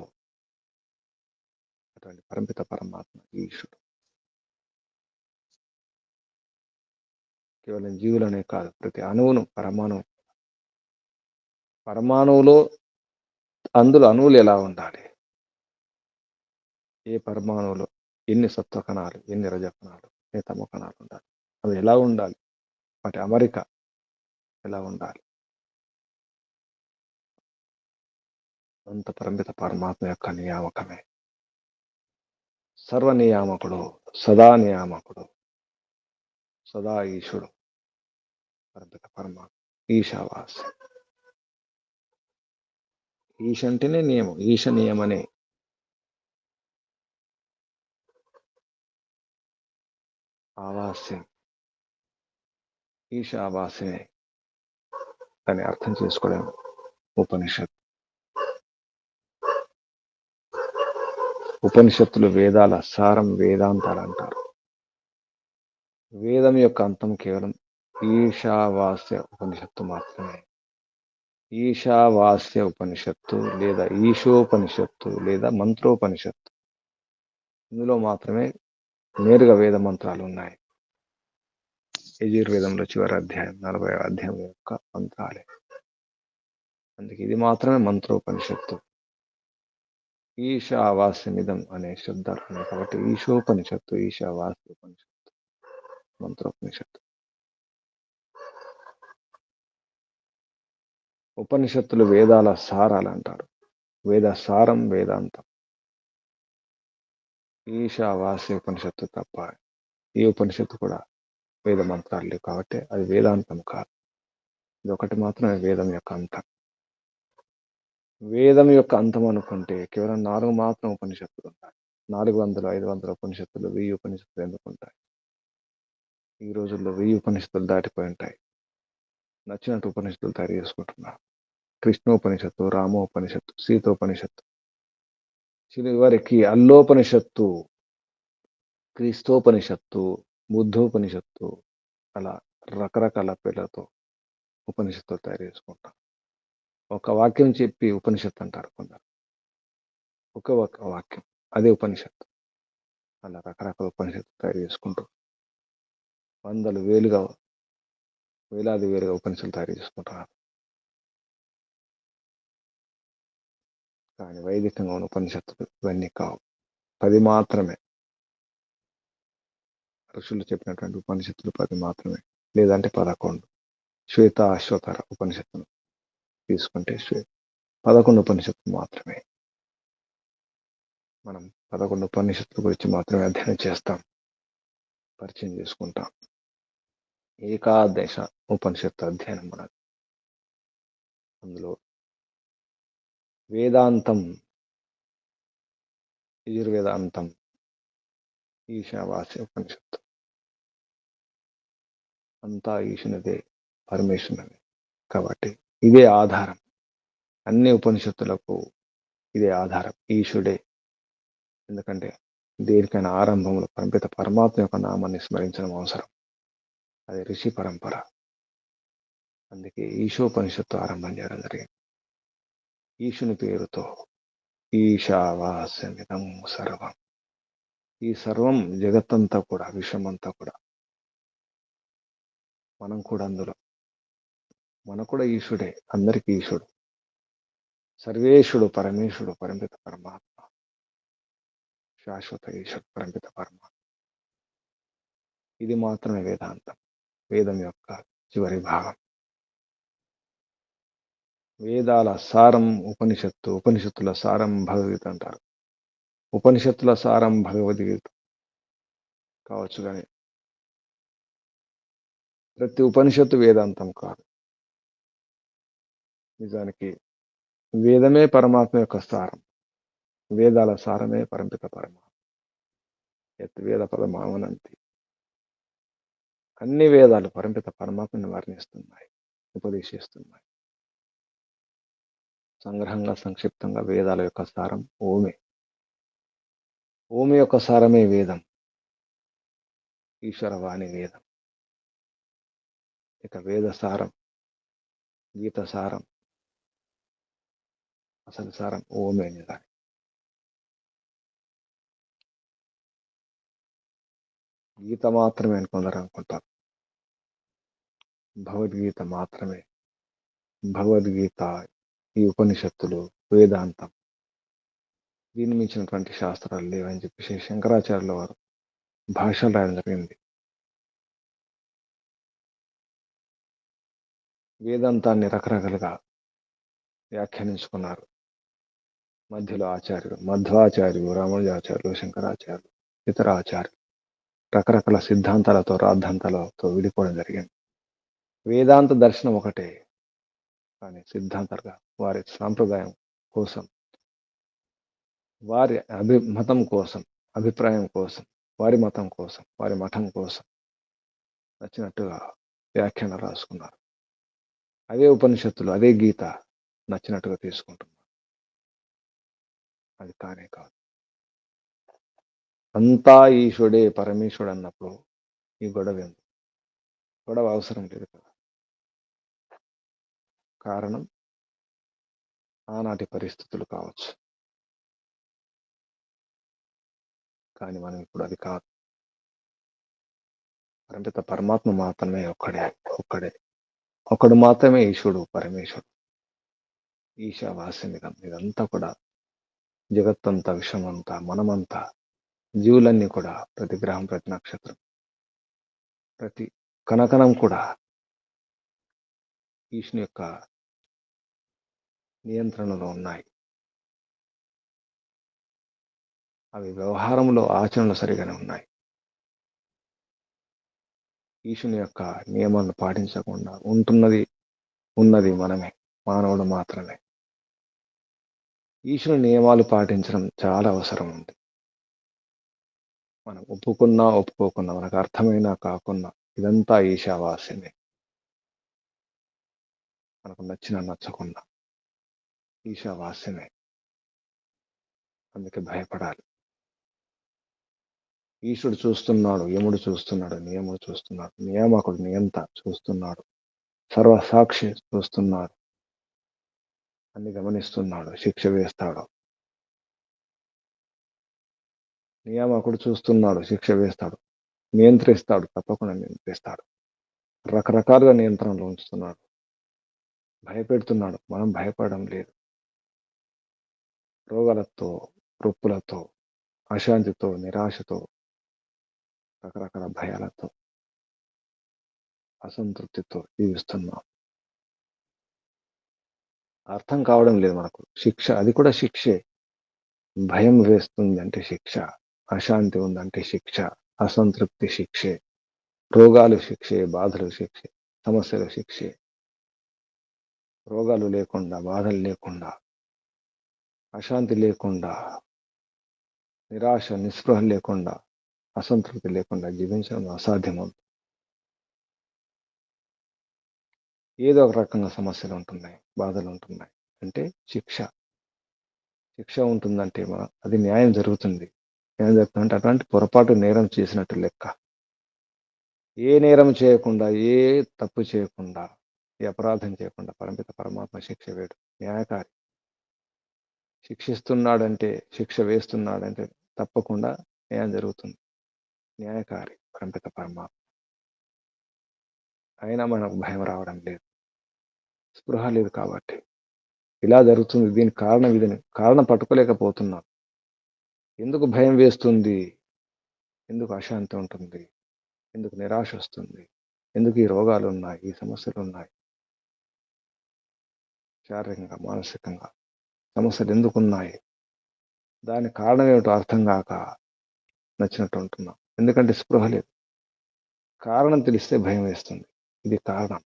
అటువంటి పరమిత పరమాత్మ ఈశుడు కేవలం జీవులనే కాదు, ప్రతి అణువును పరమాణువులో అందులో అణువులు ఎలా ఉండాలి, ఏ పరమాణువులో ఎన్ని సత్వ కణాలు, ఎన్ని రజ కణాలు, ఎన్ని తమ కణాలు ఉండాలి, అవి ఎలా ఉండాలి, వాటి అమరిక ఎలా ఉండాలి, అంత పరమిత పరమాత్మ యొక్క నియామకమే. సర్వనియామకుడు, సదా నియామకుడు, సదా ఈశుడు పరమిత పరమాత్మ ఈశావాస్. ఈశ అంటేనే నియమం, ఈశ నియమనే. ఆవాస్యం, ఈశావాస్యమే అని అర్థం చేసుకోవడం ఉపనిషత్. ఉపనిషత్తులు వేదాల సారం, వేదాంతాలు అంటారు. వేదం యొక్క అంతం కేవలం ఈశావాస్య ఉపనిషత్తు మాత్రమే. ఈశావాస్య ఉపనిషత్తు లేదా ఈశోపనిషత్తు లేదా మంత్రోపనిషత్తు, ఇందులో మాత్రమే నేరుగా వేద మంత్రాలు ఉన్నాయి. యజుర్వేదంలో చివరి అధ్యాయం 40వ అధ్యాయం యొక్క మంత్రాలే. అందుకే ఇది మాత్రమే మంత్రోపనిషత్తు. ఈశావాస్యమిదం అనే శబ్దాలు ఉన్నాయి కాబట్టి ఈశోపనిషత్తు, ఈశావాస్య ఉపనిషత్తు, మంత్రోపనిషత్తు. ఉపనిషత్తులు వేదాల సారాలు అంటారు. వేద సారం వేదాంతం. ఈశావాస్య ఉపనిషత్తు తప్ప ఈ ఉపనిషత్తు కూడా వేద మంత్రాలు లేవు కాబట్టి అది వేదాంతం కాదు. ఇది ఒకటి మాత్రమే వేదం యొక్క అంతం. వేదం యొక్క అంతం అనుకుంటే కేవలం 4 మాత్రం ఉపనిషత్తులు ఉంటాయి. 400, 500 ఉపనిషత్తులు, 1000 ఉపనిషత్తులు ఎందుకు ఉంటాయి? ఈ రోజుల్లో 1000 ఉపనిషత్తులు దాటిపోయి ఉంటాయి. నచ్చినట్టు ఉపనిషత్తులు తయారు చేసుకుంటున్నారు. కృష్ణోపనిషత్తు, రామోపనిషత్తు, సీతోపనిషత్తు, చివరికి అల్లోపనిషత్తు, క్రీస్తోపనిషత్తు, బుద్ధోపనిషత్తు, అలా రకరకాల పేర్లతో ఉపనిషత్తులు తయారు చేసుకుంటాం. ఒక వాక్యం చెప్పి ఉపనిషత్తు అంటారు కొందరు. ఒక వాక్యం అదే ఉపనిషత్తు. అలా రకరకాల ఉపనిషత్తు తయారు చేసుకుంటూ వందలు వేలాది వేలుగా ఉపనిషత్తులు తయారు చేసుకుంటున్నారు. కానీ వైదికంగా ఉన్న ఉపనిషత్తులు ఇవన్నీ కావు. 10 మాత్రమే. ఋషులు చెప్పినటువంటి ఉపనిషత్తులు 10 మాత్రమే, లేదంటే 11. శ్వేత అశ్వతర ఉపనిషత్తును తీసుకుంటే 11 ఉపనిషత్తులు మాత్రమే. మనం 11 ఉపనిషత్తుల గురించి మాత్రమే అధ్యయనం చేస్తాం, పరిచయం చేసుకుంటాం. ఏకాదశ ఉపనిషత్తు అధ్యయనం మనది. అందులో వేదాంతం, యజుర్వేదాంతం, ఈశావాస్య ఉపనిషత్తు. అంతా ఈశునిదే, పరమేశ్వరునిదే. కాబట్టి ఇదే ఆధారం. అన్ని ఉపనిషత్తులకు ఇదే ఆధారం, ఈశుడే. ఎందుకంటే దేనికైనా ఆరంభంలో పరమిత పరమాత్మ యొక్క నామాన్ని స్మరించడం అవసరం. అది ఋషి పరంపర. అందుకే ఈశోపనిషత్తు ఆరంభం చేయడం జరిగింది. ఈశుని పేరుతో ఈశావాస్యమిదం సర్వం. ఈ సర్వం జగత్తంతా కూడా, విశ్వమంతా కూడా, మనం కూడా అందులో. మన కూడా ఈశుడే, అందరికీ ఈశుడు, సర్వేశుడు, పరమేశుడు, పరమిత పరమాత్మ, శాశ్వత ఈశుడు, పరమిత పరమాత్మ. ఇది మాత్రమే వేదాంతం, వేదం యొక్క చివరి భాగం. వేదాల సారం ఉపనిషత్తు, ఉపనిషత్తుల సారం భగవద్గీత అంటారు. ఉపనిషత్తుల సారం భగవద్గీత కావచ్చు, కానీ ప్రతి ఉపనిషత్తు వేదాంతం కాదు. నిజానికి వేదమే పరమాత్మ యొక్క సారం, వేదాల సారమే పరమిత పరమాత్మ. యత్ వేద పదమావనంతి అన్ని వేదాలు పరమిత పరమాత్మని వర్ణిస్తున్నాయి, ఉపదేశిస్తున్నాయి. సంగ్రహంగా సంక్షిప్తంగా వేదాల యొక్క సారం ఓమే. ఓమి యొక్క సారమే వేదం, ఈశ్వరవాణి వేదం. ఇక వేద సారం, గీత సారం, అసలు సారం ఓమే నిజాన్ని. గీత మాత్రమే అని కొందరు అనుకుంటారు. భగవద్గీత మాత్రమే. భగవద్గీత, ఈ ఉపనిషత్తులు, వేదాంతం, దీన్ని మించినటువంటి శాస్త్రాలు లేవని చెప్పేసి శంకరాచార్యుల వారు భాషలు రాయడం జరిగింది. వేదాంతాన్ని రకరకాలుగా వ్యాఖ్యానించుకున్నారు మధ్యలో ఆచార్యులు, మధ్వాచార్యులు, రామానుజాచార్యులు, శంకరాచార్యులు, ఇతర ఆచార్యులు రకరకాల సిద్ధాంతాలతో రాద్ధాంతాలతో విడిపోవడం జరిగింది. వేదాంత దర్శనం ఒకటే, కానీ సిద్ధాంతాలుగా వారి సాంప్రదాయం కోసం, వారి మతం కోసం, అభిప్రాయం కోసం, వారి మతం కోసం, వారి మఠం కోసం నచ్చినట్టుగా వ్యాఖ్యానం రాసుకున్నారు. అదే ఉపనిషత్తులు, అదే గీత నచ్చినట్టుగా తీసుకుంటున్నారు. అది కానే కాదు. అంతా ఈశ్వరుడే, పరమేశ్వరుడు అన్నప్పుడు ఈ గొడవ ఎందుకు? గొడవ అవసరం లేదు కదా. కారణం ఆనాటి పరిస్థితులు కావచ్చు, కానీ మనం ఇప్పుడు అది కాదు. పరమిత పరమాత్మ మాత్రమే ఒక్కడే, ఒక్కడే, ఒకడు మాత్రమే ఈశ్వరుడు, పరమేశ్వరుడు, ఈశావాస్యమిదం. ఇదంతా కూడా జగత్తంతా, విశ్వమంతా, మనమంతా, జీవులన్నీ కూడా, ప్రతి గ్రహం, ప్రతి నక్షత్రం, ప్రతి కణకణం కూడా ఈశ్వరుని యొక్క నియంత్రణలో ఉన్నాయి. అవి వ్యవహారంలో, ఆచరణలో సరిగానే ఉన్నాయి. ఈశ్వరుని యొక్క నియమాలను పాటించకుండా ఉన్నది మనమే, మానవుడు మాత్రమే. ఈశ్వరుని నియమాలు పాటించడం చాలా అవసరం ఉంది. మనం ఒప్పుకున్నా ఒప్పుకోకున్నా, మనకు అర్థమైనా కాకున్నా, ఇదంతా ఈశావాస్యమే. మనకు నచ్చినా నచ్చకుండా ఈశావాస్యమే. అందుకే భయపడాలి. ఈశ్వరుడు చూస్తున్నాడు, యముడు చూస్తున్నాడు, నియముడు చూస్తున్నాడు, నియామకుడు నియంత చూస్తున్నాడు, సర్వసాక్షి చూస్తున్నాడు, అన్ని గమనిస్తున్నాడు, శిక్ష వేస్తాడు. నియామకుడు చూస్తున్నాడు, శిక్ష వేస్తాడు, నియంత్రిస్తాడు, తప్పకుండా నియంత్రిస్తాడు. రకరకాలుగా నియంత్రణలో ఉంచుతున్నాడు, భయపెడుతున్నాడు. మనం భయపడడం లేదు. రోగాలతో, రొప్పులతో, అశాంతితో, నిరాశతో, రకరకాల భయాలతో, అసంతృప్తితో జీవిస్తున్నాం. అర్థం కావడం లేదు మనకు. శిక్ష, అది కూడా శిక్షే. భయం వేస్తుంది అంటే శిక్ష, అశాంతి ఉందంటే శిక్ష, అసంతృప్తి శిక్షే, రోగాలు శిక్షే, బాధలు శిక్షే, సమస్యలు శిక్షే. రోగాలు లేకుండా, బాధలు లేకుండా, అశాంతి లేకుండా, నిరాశ నిస్పృహ లేకుండా, అసంతృప్తి లేకుండా జీవించడం అసాధ్యం. ఏదో ఒక రకంగా సమస్యలు ఉంటున్నాయి, బాధలు ఉంటున్నాయి అంటే శిక్ష. శిక్ష ఉంటుందంటే అది న్యాయం జరుగుతుంది. న్యాయం జరుగుతుందంటే అటువంటి పొరపాటు నేరం చేసినట్టు లెక్క. ఏ నేరం చేయకుండా, ఏ తప్పు చేయకుండా, ఏ అపరాధం చేయకుండా పరమిత పరమాత్మ శిక్ష వేడు. న్యాయకారి. శిక్షిస్తున్నాడంటే, శిక్ష వేస్తున్నాడంటే తప్పకుండా న్యాయం జరుగుతుంది. న్యాయకారి పరమిత పరమాత్మ. అయినా మనకు భయం రావడం లేదు, స్పృహ లేదు. కాబట్టి ఇలా జరుగుతుంది. దీనికి కారణం ఇదని కారణం పట్టుకోలేకపోతున్నాం. ఎందుకు భయం వేస్తుంది? ఎందుకు అశాంతి ఉంటుంది? ఎందుకు నిరాశ వస్తుంది? ఎందుకు ఈ రోగాలు ఉన్నాయి, ఈ సమస్యలు ఉన్నాయి? శారీరకంగా, మానసికంగా సమస్యలు ఎందుకు ఉన్నాయి? దానికి కారణం ఏమిటో అర్థం కాక నచ్చినట్టు ఉంటున్నాం. ఎందుకంటే స్పృహ లేదు. కారణం తెలిస్తే భయం వేస్తుంది. ఇది కారణం.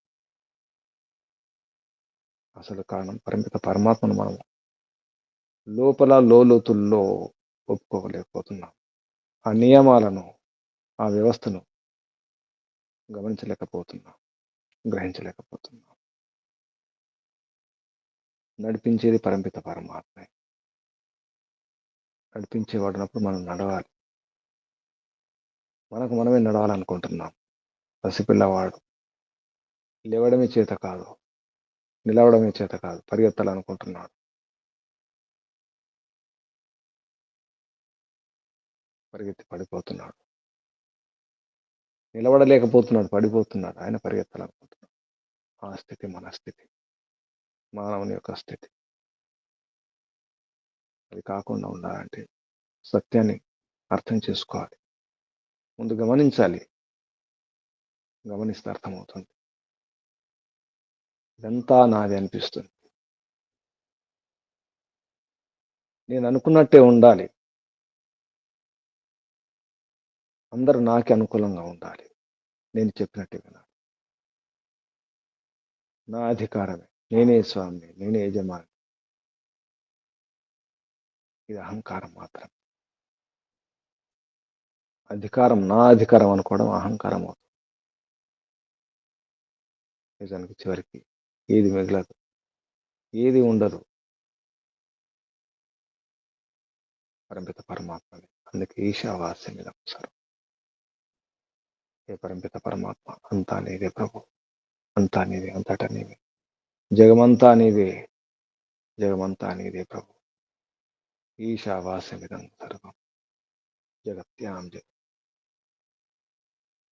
అసలు కారణం పరమిత పరమాత్మను మనం లోపల లోతుల్లో ఒప్పుకోలేకపోతున్నాం. ఆ నియమాలను, ఆ వ్యవస్థను గమనించలేకపోతున్నాం, గ్రహించలేకపోతున్నాం. నడిపించేది పరంపిత పరమాత్మే. నడిపించేవాడున్నప్పుడు మనం నడవాలి. మనకు మనమే నడవాలనుకుంటున్నాం. పసిపిల్లవాడు లేవడమే చేత కాదు, నిలవడమే చేత కాదు, పరిగెత్తాలనుకుంటున్నాడు. పరిగెత్తి పడిపోతున్నాడు. నిలబడలేకపోతున్నాడు, పడిపోతున్నాడు. ఆయన పరిగెత్తాలనుకుంటున్నాడు. ఆ స్థితి మన స్థితి, మానవుని యొక్క స్థితి. అది కాకుండా ఉండాలంటే సత్యాన్ని అర్థం చేసుకోవాలి. ముందు గమనించాలి. గమనిస్తే అర్థమవుతుంది. ఇదంతా నాది అనిపిస్తుంది. నేను అనుకున్నట్టే ఉండాలి. అందరూ నాకే అనుకూలంగా ఉండాలి. నేను చెప్పినట్టే వినాలి. నా అధికారమే, నేనే స్వామి, నేనే యజమాని. ఇది అహంకారం మాత్రం. అధికారం నా అధికారం అనుకోవడం అహంకారం అవుతుంది. నిజానికి చివరికి ఏది మిగలదు, ఏది ఉండదు. పరంపిత పరమాత్మని. అందుకే ఈశావాస్యం మీద సర్వం. ఏ పరంపిత పరమాత్మ అంతా నీదే ప్రభు, అంతా నీదే, అంతటా నీవే, జగమంతా నీవే, జగమంతా నీదే ప్రభు. ఈశావాస్యమిదం సర్వం జగత్యాం జగత్.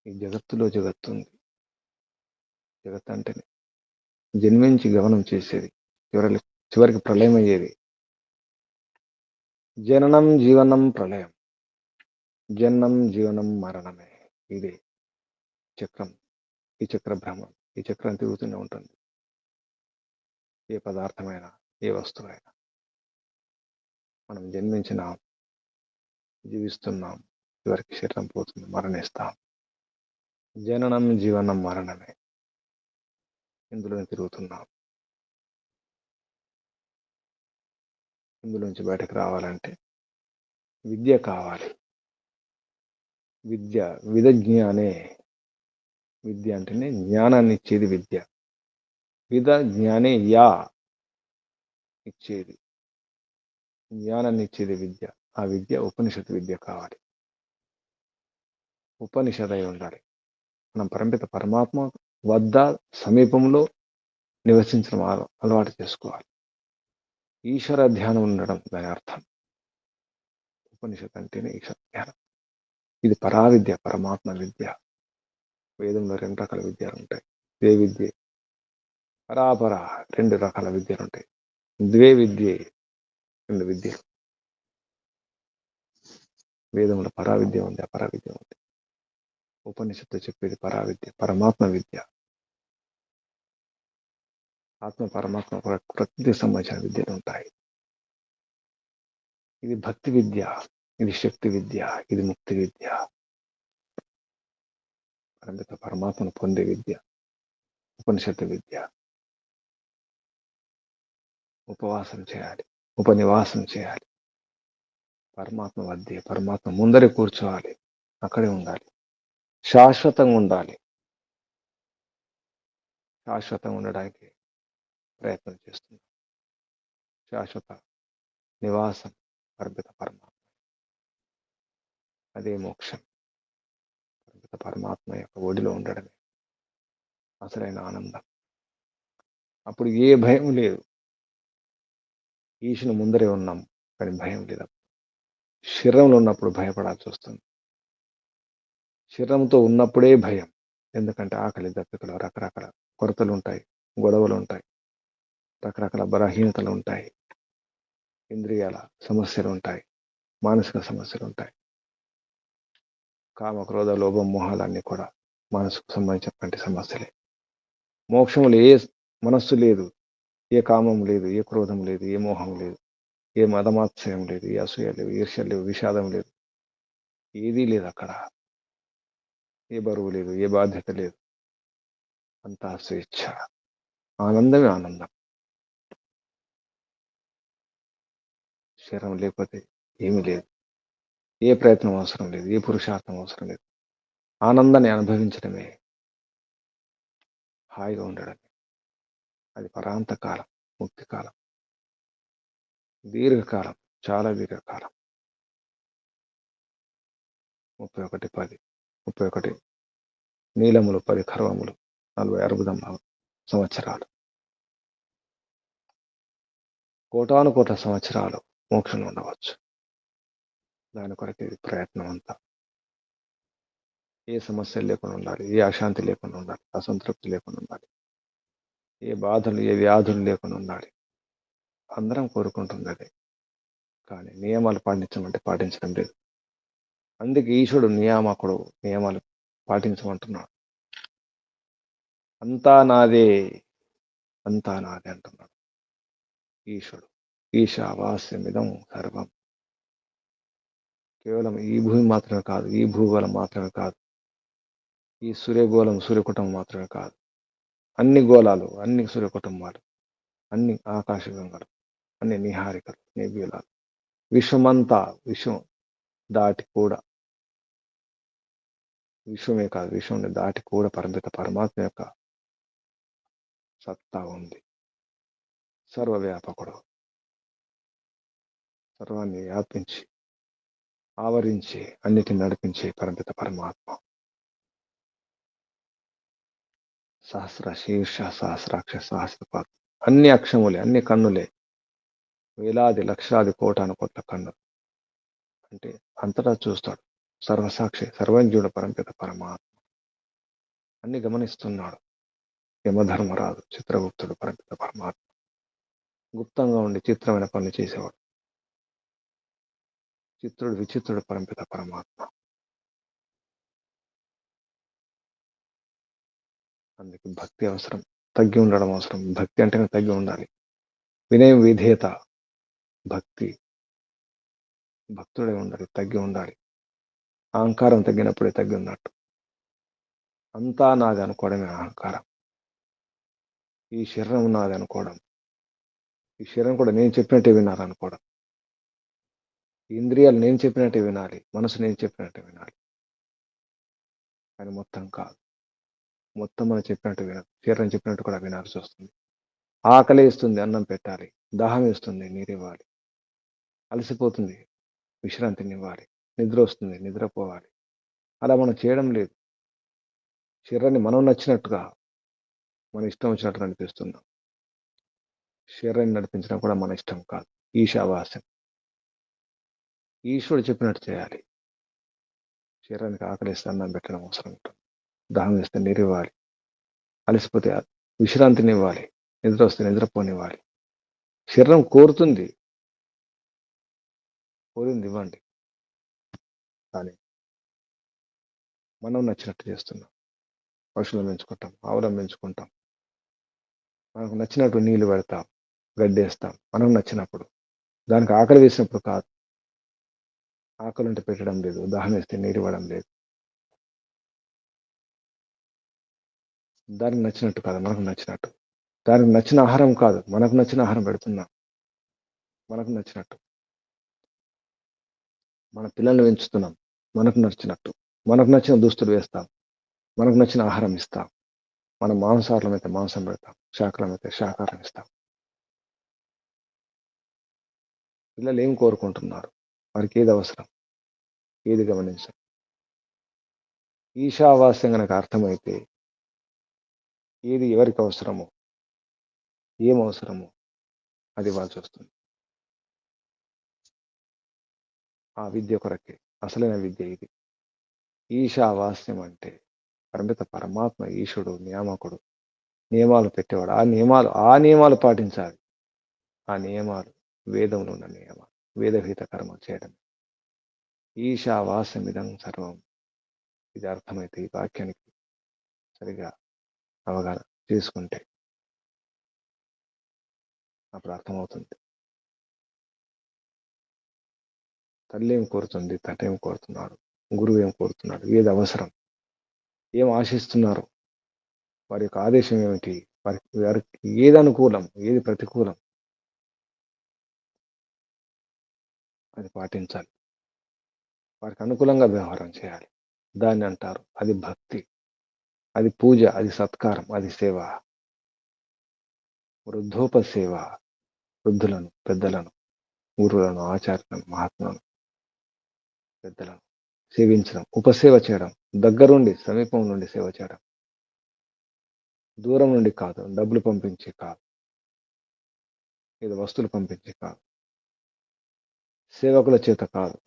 ఈ జగత్తులో జగత్తు ఉంది. జగత్ అంటేనే జన్మించి గమనం చేసేది, చివరికి ప్రళయం అయ్యేది. జననం జీవనం ప్రళయం, జననం జీవనం మరణమే. ఇదే చక్రం. ఈ చక్ర భ్రమం. ఈ చక్రం తిరుగుతూనే ఉంటుంది. ఏ పదార్థమైనా, ఏ వస్తువైనా. మనం జన్మించినాం, జీవిస్తున్నాం, చివరికి శరీరం పోతుంది, మరణిస్తాం. జననం జీవనం మరణమే. ఇందులో తిరుగుతున్నాం. ఇందులోంచి బయటకు రావాలంటే విద్య కావాలి. విద్య విదజ్ఞానే. విద్య అంటేనే జ్ఞానాన్ని ఇచ్చేది విద్య. విద జ్ఞానే యా ఇచ్చేది, జ్ఞానాన్ని ఇచ్చేది విద్య. ఆ విద్య ఉపనిషత్తు విద్య కావాలి. ఉపనిషదై ఉండాలి. మనం పరంపిత పరమాత్మ వద్ద సమీపంలో నివసించడం అలవాటు చేసుకోవాలి. ఈశ్వర ధ్యానం ఉండడం దాని అర్థం. ఉపనిషత్ అంటేనే ఈశ్వర ధ్యానం. ఇది పరావిద్య, పరమాత్మ విద్య. వేదంలో 2 రకాల విద్యలు ఉంటాయి. ద్వే విద్య, పరాపర 2 రకాల విద్యలు ఉంటాయి. ద్వే విద్యే 2 విద్యలు. వేదంలో పరావిద్య ఉంది, అపరావిద్య ఉంది. ఉపనిషత్తు చెప్పేది పరావిద్య, పరమాత్మ విద్య. ఆత్మ పరమాత్మ ప్రకృతికి సంబంధించిన విద్యలు ఉంటాయి. ఇది భక్తి విద్య, ఇది శక్తి విద్య, ఇది ముక్తి విద్య. పరంపిత పరమాత్మను పొందే విద్య ఉపనిషత్తు విద్య. ఉపవాసం చేయాలి, ఉపనివాసం చేయాలి. పరమాత్మ వద్దే, పరమాత్మ ముందరే కూర్చోవాలి, అక్కడే ఉండాలి, శాశ్వతంగా ఉండాలి. శాశ్వతంగా ఉండడానికి ప్రయత్నం చేస్తుంది. శాశ్వత నివాసం పరమిత పరమాత్మ. అదే మోక్షం. పరమిత పరమాత్మ యొక్క ఒడిలో ఉండడమే అసలైన ఆనందం. అప్పుడు ఏ భయం లేదు. ఈశుని ముందరే ఉన్నాం, కానీ భయం లేదు. శరీరంలో ఉన్నప్పుడు భయపడాల్సి వస్తుంది. శరీరంతో ఉన్నప్పుడే భయం. ఎందుకంటే ఆకలి దప్పికలు, రకరకాల కొరతలు ఉంటాయి, గొడవలు ఉంటాయి, రకరకాల బలహీనతలు ఉంటాయి, ఇంద్రియాల సమస్యలు ఉంటాయి, మానసిక సమస్యలు ఉంటాయి. కామ క్రోధ లోభం మోహాలన్నీ కూడా మనసుకు సంబంధించినటువంటి సమస్యలే. మోక్షంలో ఏ మనస్సు లేదు, ఏ కామం లేదు, ఏ క్రోధం లేదు, ఏ మోహం లేదు, ఏ మదమాత్సయం లేదు, ఏ అసూయ లేదు, ఈర్ష్య లేదు, విషాదం లేదు, ఏదీ లేదు అక్కడ. ఏ బరువు లేదు, ఏ బాధ్యత లేదు. అంతా స్వేచ్ఛ, ఆనందమే ఆనందం. శరీరం లేకపోతే ఏమీ లేదు. ఏ ప్రయత్నం అవసరం లేదు, ఏ పురుషార్థం అవసరం లేదు. ఆనందాన్ని అనుభవించడమే హాయిగా ఉండడం. అది పరాంతకాలం, ముక్తి కాలం, దీర్ఘకాలం, చాలా దీర్ఘకాలం. 31 31 నీలములు 10 ఖర్వములు 40 అర్బుదం సంవత్సరాలు, కోటాను కోట్ల సంవత్సరాలు మోక్షం ఉండవచ్చు. దాని కొరకు ఇది ప్రయత్నం అంతా. ఏ సమస్యలు లేకుండా ఉండాలి, ఏ అశాంతి లేకుండా ఉండాలి, అసంతృప్తి లేకుండా ఉండాలి, ఏ బాధలు ఏ వ్యాధులు లేకుండా ఉండాలి. అందరం కోరుకుంటుంది అదే. కానీ నియమాలు పాటించమంటే పాటించడం లేదు. అందుకే ఈశ్వరుడు నియామకుడు, నియమాలు పాటించమంటున్నాడు. అంతా నాదే, అంతా నాదే అంటున్నాడు ఈశ్వరుడు. ఈశావాస్యమిదం సర్వం. కేవలం ఈ భూమి మాత్రమే కాదు, ఈ భూగోళం మాత్రమే కాదు, ఈ సూర్యగోళం సూర్యకుటుంబం మాత్రమే కాదు, అన్ని గోళాలు, అన్ని సూర్యకుటుంబాలు, అన్ని ఆకాశగంగలు, అన్ని నిహారికలు, నిబ్యూలాలు, విశ్వమంతా, విశ్వం దాటి కూడా, విశ్వమే కాదు విశ్వం దాటి కూడా పరమిత పరమాత్మ యొక్క సత్తా ఉంది. సర్వవ్యాపకుడు, సర్వాన్ని వ్యాపించి ఆవరించి అన్నిటిని నడిపించే పరమిత పరమాత్మ. సహస్ర శీర్ష సహస్రాక్ష సహస్రపాత్, అన్ని అక్షములే, అన్ని కన్నులే, వేలాది లక్షలాది కోటాను కోట్ల కన్నులు. అంటే అంతటా చూస్తాడు. సర్వసాక్షి సర్వజ్ఞుడు పరమిత పరమాత్మ అన్ని గమనిస్తున్నాడు. యమధర్మరాజు, చిత్రగుప్తుడు పరమిత పరమాత్మ. గుప్తంగా ఉండి చిత్రమైన పనులు చేసేవాడు. చిత్రుడు విచిత్రుడు పరమిత పరమాత్మ. అందుకే భక్తి అవసరం, తగ్గి ఉండడం అవసరం. భక్తి అంటేనే తగ్గి ఉండాలి. వినయం విధేయత, భక్తి, భక్తుడే ఉండాలి, తగ్గి ఉండాలి. అహంకారం తగ్గినప్పుడే తగ్గి ఉన్నట్టు. అంతా నాది అనుకోవడమే అహంకారం. ఈ శరీరం నాది అనుకోవడం, ఈ శరీరం కూడా నేను చెప్పినట్టే వినాలనుకోవడం, ఇంద్రియాలు నేను చెప్పినట్టే వినాలి, మనసు నేను చెప్పినట్టే వినాలి. కానీ మొత్తం కాదు. మొత్తం మనం చెప్పినట్టు వినదు. శరీరం చెప్పినట్టు కూడా వినాల్సి వస్తుంది. ఆకలి ఇస్తుంది, అన్నం పెట్టాలి. దాహం ఇస్తుంది, నీరు ఇవ్వాలి. అలసిపోతుంది, విశ్రాంతినివ్వాలి. నిద్ర వస్తుంది, నిద్రపోవాలి. అలా మనం చేయడం లేదు. శరీరాన్ని మనం నచ్చినట్టుగా, మన ఇష్టం వచ్చినట్టు నడిపిస్తున్నాం. శరీరాన్ని నడిపించడం కూడా మన ఇష్టం కాదు. ఈశావాస్యం, ఈశ్వరుడు చెప్పినట్టు చేయాలి. శరీరానికి ఆకలిస్తే అన్నం పెట్టడం అవసరం ఉంటుంది. దాహం వేస్తే నీరు ఇవ్వాలి. అలసిపోతే విశ్రాంతిని ఇవ్వాలి. నిద్ర వస్తే నిద్రపోనివ్వాలి. శరీరం కోరుతుంది, కోరింది ఇవ్వండి. కానీ మనం నచ్చినట్టు చేస్తున్నాం. పశువులను పెంచుకుంటాం, ఆవులను పెంచుకుంటాం. మనకు నచ్చినట్టు నీళ్లు పెడతాం, గడ్డేస్తాం. మనకు నచ్చినప్పుడు, దానికి ఆకలి వేసినప్పుడు కాదు. ఆకలి ఉంటే పెట్టడం లేదు, దాహం వేస్తే నీరు ఇవ్వడం లేదు. దానికి నచ్చినట్టు కాదు, మనకు నచ్చినట్టు. దానికి నచ్చిన ఆహారం కాదు, మనకు నచ్చిన ఆహారం పెడుతున్నాం. మనకు నచ్చినట్టు. మన పిల్లల్ని పెంచుతున్నాం, మనకు నచ్చినట్టు. మనకు నచ్చిన దుస్తులు వేస్తాం, మనకు నచ్చిన ఆహారం ఇస్తాం. మనం మాంసాహారం అయితే మాంసం పెడతాం, శాకాహారం అయితే శాకాహారం ఇస్తాం. పిల్లలు ఏం కోరుకుంటున్నారు, వారికి ఏది అవసరం, ఏది గమనించాం. ఈశావాస్యం కనుక అర్థమైతే ఏది ఎవరికి అవసరమో, ఏం అవసరమో అది ఇవ్వాల్సి వస్తుంది. ఆ విద్య కొరకే అసలైన విద్య ఇది. ఈశావాస్యం అంటే పరమిత పరమాత్మ, ఈశుడు, నియామకుడు, నియమాలు పెట్టేవాడు. ఆ నియమాలు పాటించాలి. ఆ నియమాలు వేదంలో ఉన్న నియమాలు, వేదహిత కర్మ చేయడం. ఈశావాస్యమిదం సర్వం. ఇది అర్థమైతే ఈ వాక్యానికి సరిగా అవగాహన చేసుకుంటే అప్పుడు అర్థమవుతుంది. తల్లి ఏం కోరుతుంది, తండ్రి ఏం కోరుతున్నాడు, గురువు ఏం కోరుతున్నాడు, ఏది అవసరం, ఏం ఆశిస్తున్నారు, వారి యొక్క ఆదేశం ఏమిటి, వారికి ఏది అనుకూలం, ఏది ప్రతికూలం, అది పాటించాలి. వారికి అనుకూలంగా వ్యవహారం చేయాలి. దాన్ని అంటారు, అది భక్తి. అది పూజ, అది సత్కారం, అది సేవ. వృద్ధోపసేవ, వృద్ధులను, పెద్దలను, గురువులను, ఆచార్యులను, మహాత్ములను, పెద్దలను సేవించడం, ఉపసేవ చేయడం, దగ్గరుండి సమీపం నుండి సేవ చేయడం, దూరం నుండి కాదు, డబ్బులు పంపించి కాదు, ఏదో వస్తువులు పంపించి కాదు, సేవకుల చేత కాదు,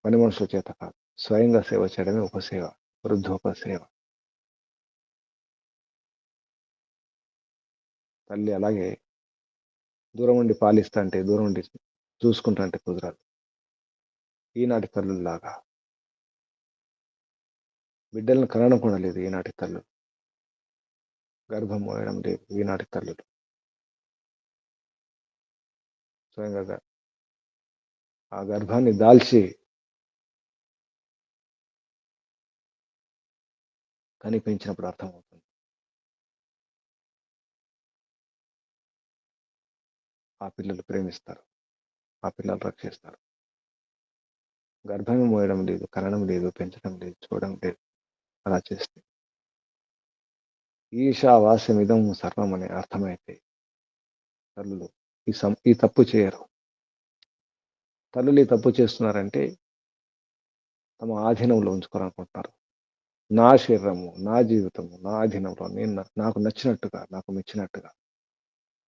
పని మనుషుల చేత కాదు, స్వయంగా సేవ చేయడమే ఉపసేవ, వృద్ధోపసేవ. తల్లి అలాగే దూరం నుండి పాలిస్తా అంటే, దూరం నుండి చూసుకుంటా అంటే కుదరదు. ఈనాటి తల్లుల్లాగా బిడ్డలను కనడం కూడా లేదు ఈనాటి తల్లు, గర్భం మోయడం లేదు ఈనాటి తల్లులు. స్వయంగా ఆ గర్భాన్ని దాల్చి కని పెంచినప్పుడు అర్థమవుతుంది. ఆ పిల్లలు ప్రేమిస్తారు, ఆ పిల్లలు రక్షిస్తారు. గర్భమే మోయడం లేదు, కనడం లేదు, పెంచడం లేదు, చూడడం లేదు. అలా చేస్తే ఈశావాస్యమిదం సర్వం అనే అర్థమైతే తల్లులు ఈ తప్పు చేయరు. తల్లులు ఈ తప్పు చేస్తున్నారంటే తమ ఆధీనంలో ఉంచుకోవాలనుకుంటున్నారు. నా శరీరము, నా జీవితము, నా ఆధీనంలో, నేను నాకు నచ్చినట్టుగా, నాకు మెచ్చినట్టుగా,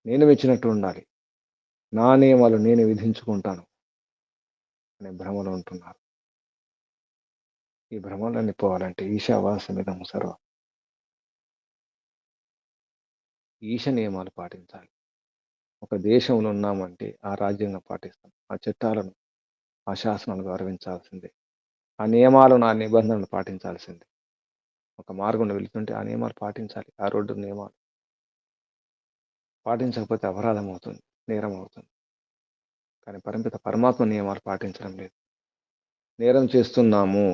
నేను మెచ్చినట్టు ఉండాలి, నా నియమాలు నేను విధించుకుంటాను అనే భ్రమలో ఉంటున్నారు. ఈ భ్రమలన్నీ పోవాలంటే ఈశావాస్యమిదం సర్వం, ఈశ నియమాలు పాటించాలి. ఒక దేశంలో ఉన్నామంటే ఆ రాజ్యాంగం పాటిస్తాం, ఆ చట్టాలను, ఆ శాసనాలు గౌరవించాల్సిందే, ఆ నియమాలను, ఆ నిబంధనలు పాటించాల్సిందే. ఒక మార్గంలో వెళుతుంటే ఆ నియమాలు పాటించాలి, ఆ రోడ్డు నియమాలు పాటించకపోతే అపరాధం అవుతుంది, నేరం అవుతుంది. కానీ పరంపిత పరమాత్మ నియమాలు పాటించడం లేదు. నేరం చేస్తున్నాము,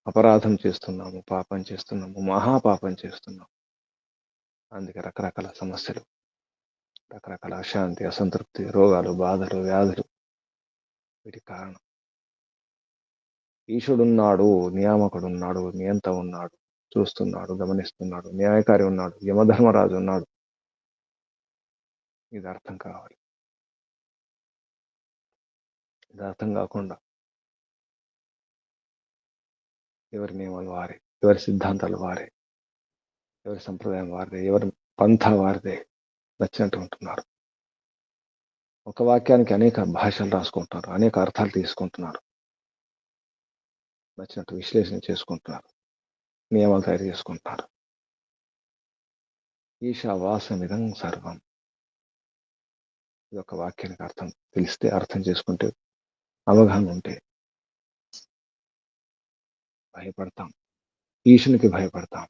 అపరాధం చేస్తున్నాము, పాపం చేస్తున్నాము, మహాపాపం చేస్తున్నాము. అందుకే రకరకాల సమస్యలు, రకరకాల అశాంతి, అసంతృప్తి, రోగాలు, బాధలు, వ్యాధులు, వీటికి కారణం. ఈశుడున్నాడు, నియామకుడున్నాడు, నియంత ఉన్నాడు, చూస్తున్నాడు, గమనిస్తున్నాడు, న్యాయకారి ఉన్నాడు, యమధర్మరాజు ఉన్నాడు. ఇది అర్థం కావాలి. ఇది అర్థం కాకుండా ఎవరి నియమాలు వారే, ఎవరి సిద్ధాంతాలు వారే, ఎవరి సంప్రదాయం వారిదే, ఎవరి పంథ వారిదే, నచ్చినట్టు ఉంటున్నారు. ఒక వాక్యానికి అనేక భాషలు రాసుకుంటున్నారు, అనేక అర్థాలు తీసుకుంటున్నారు, నచ్చినట్టు విశ్లేషణ చేసుకుంటున్నారు, నియమాలు తయారు చేసుకుంటున్నారు. ఈశావాస్యమిదం సర్వం, ఇది ఒక వాక్యానికి అర్థం తెలిస్తే, అర్థం చేసుకుంటే, అవగాహన ఉంటే భయపడతాం. ఈశునికి భయపడతాం,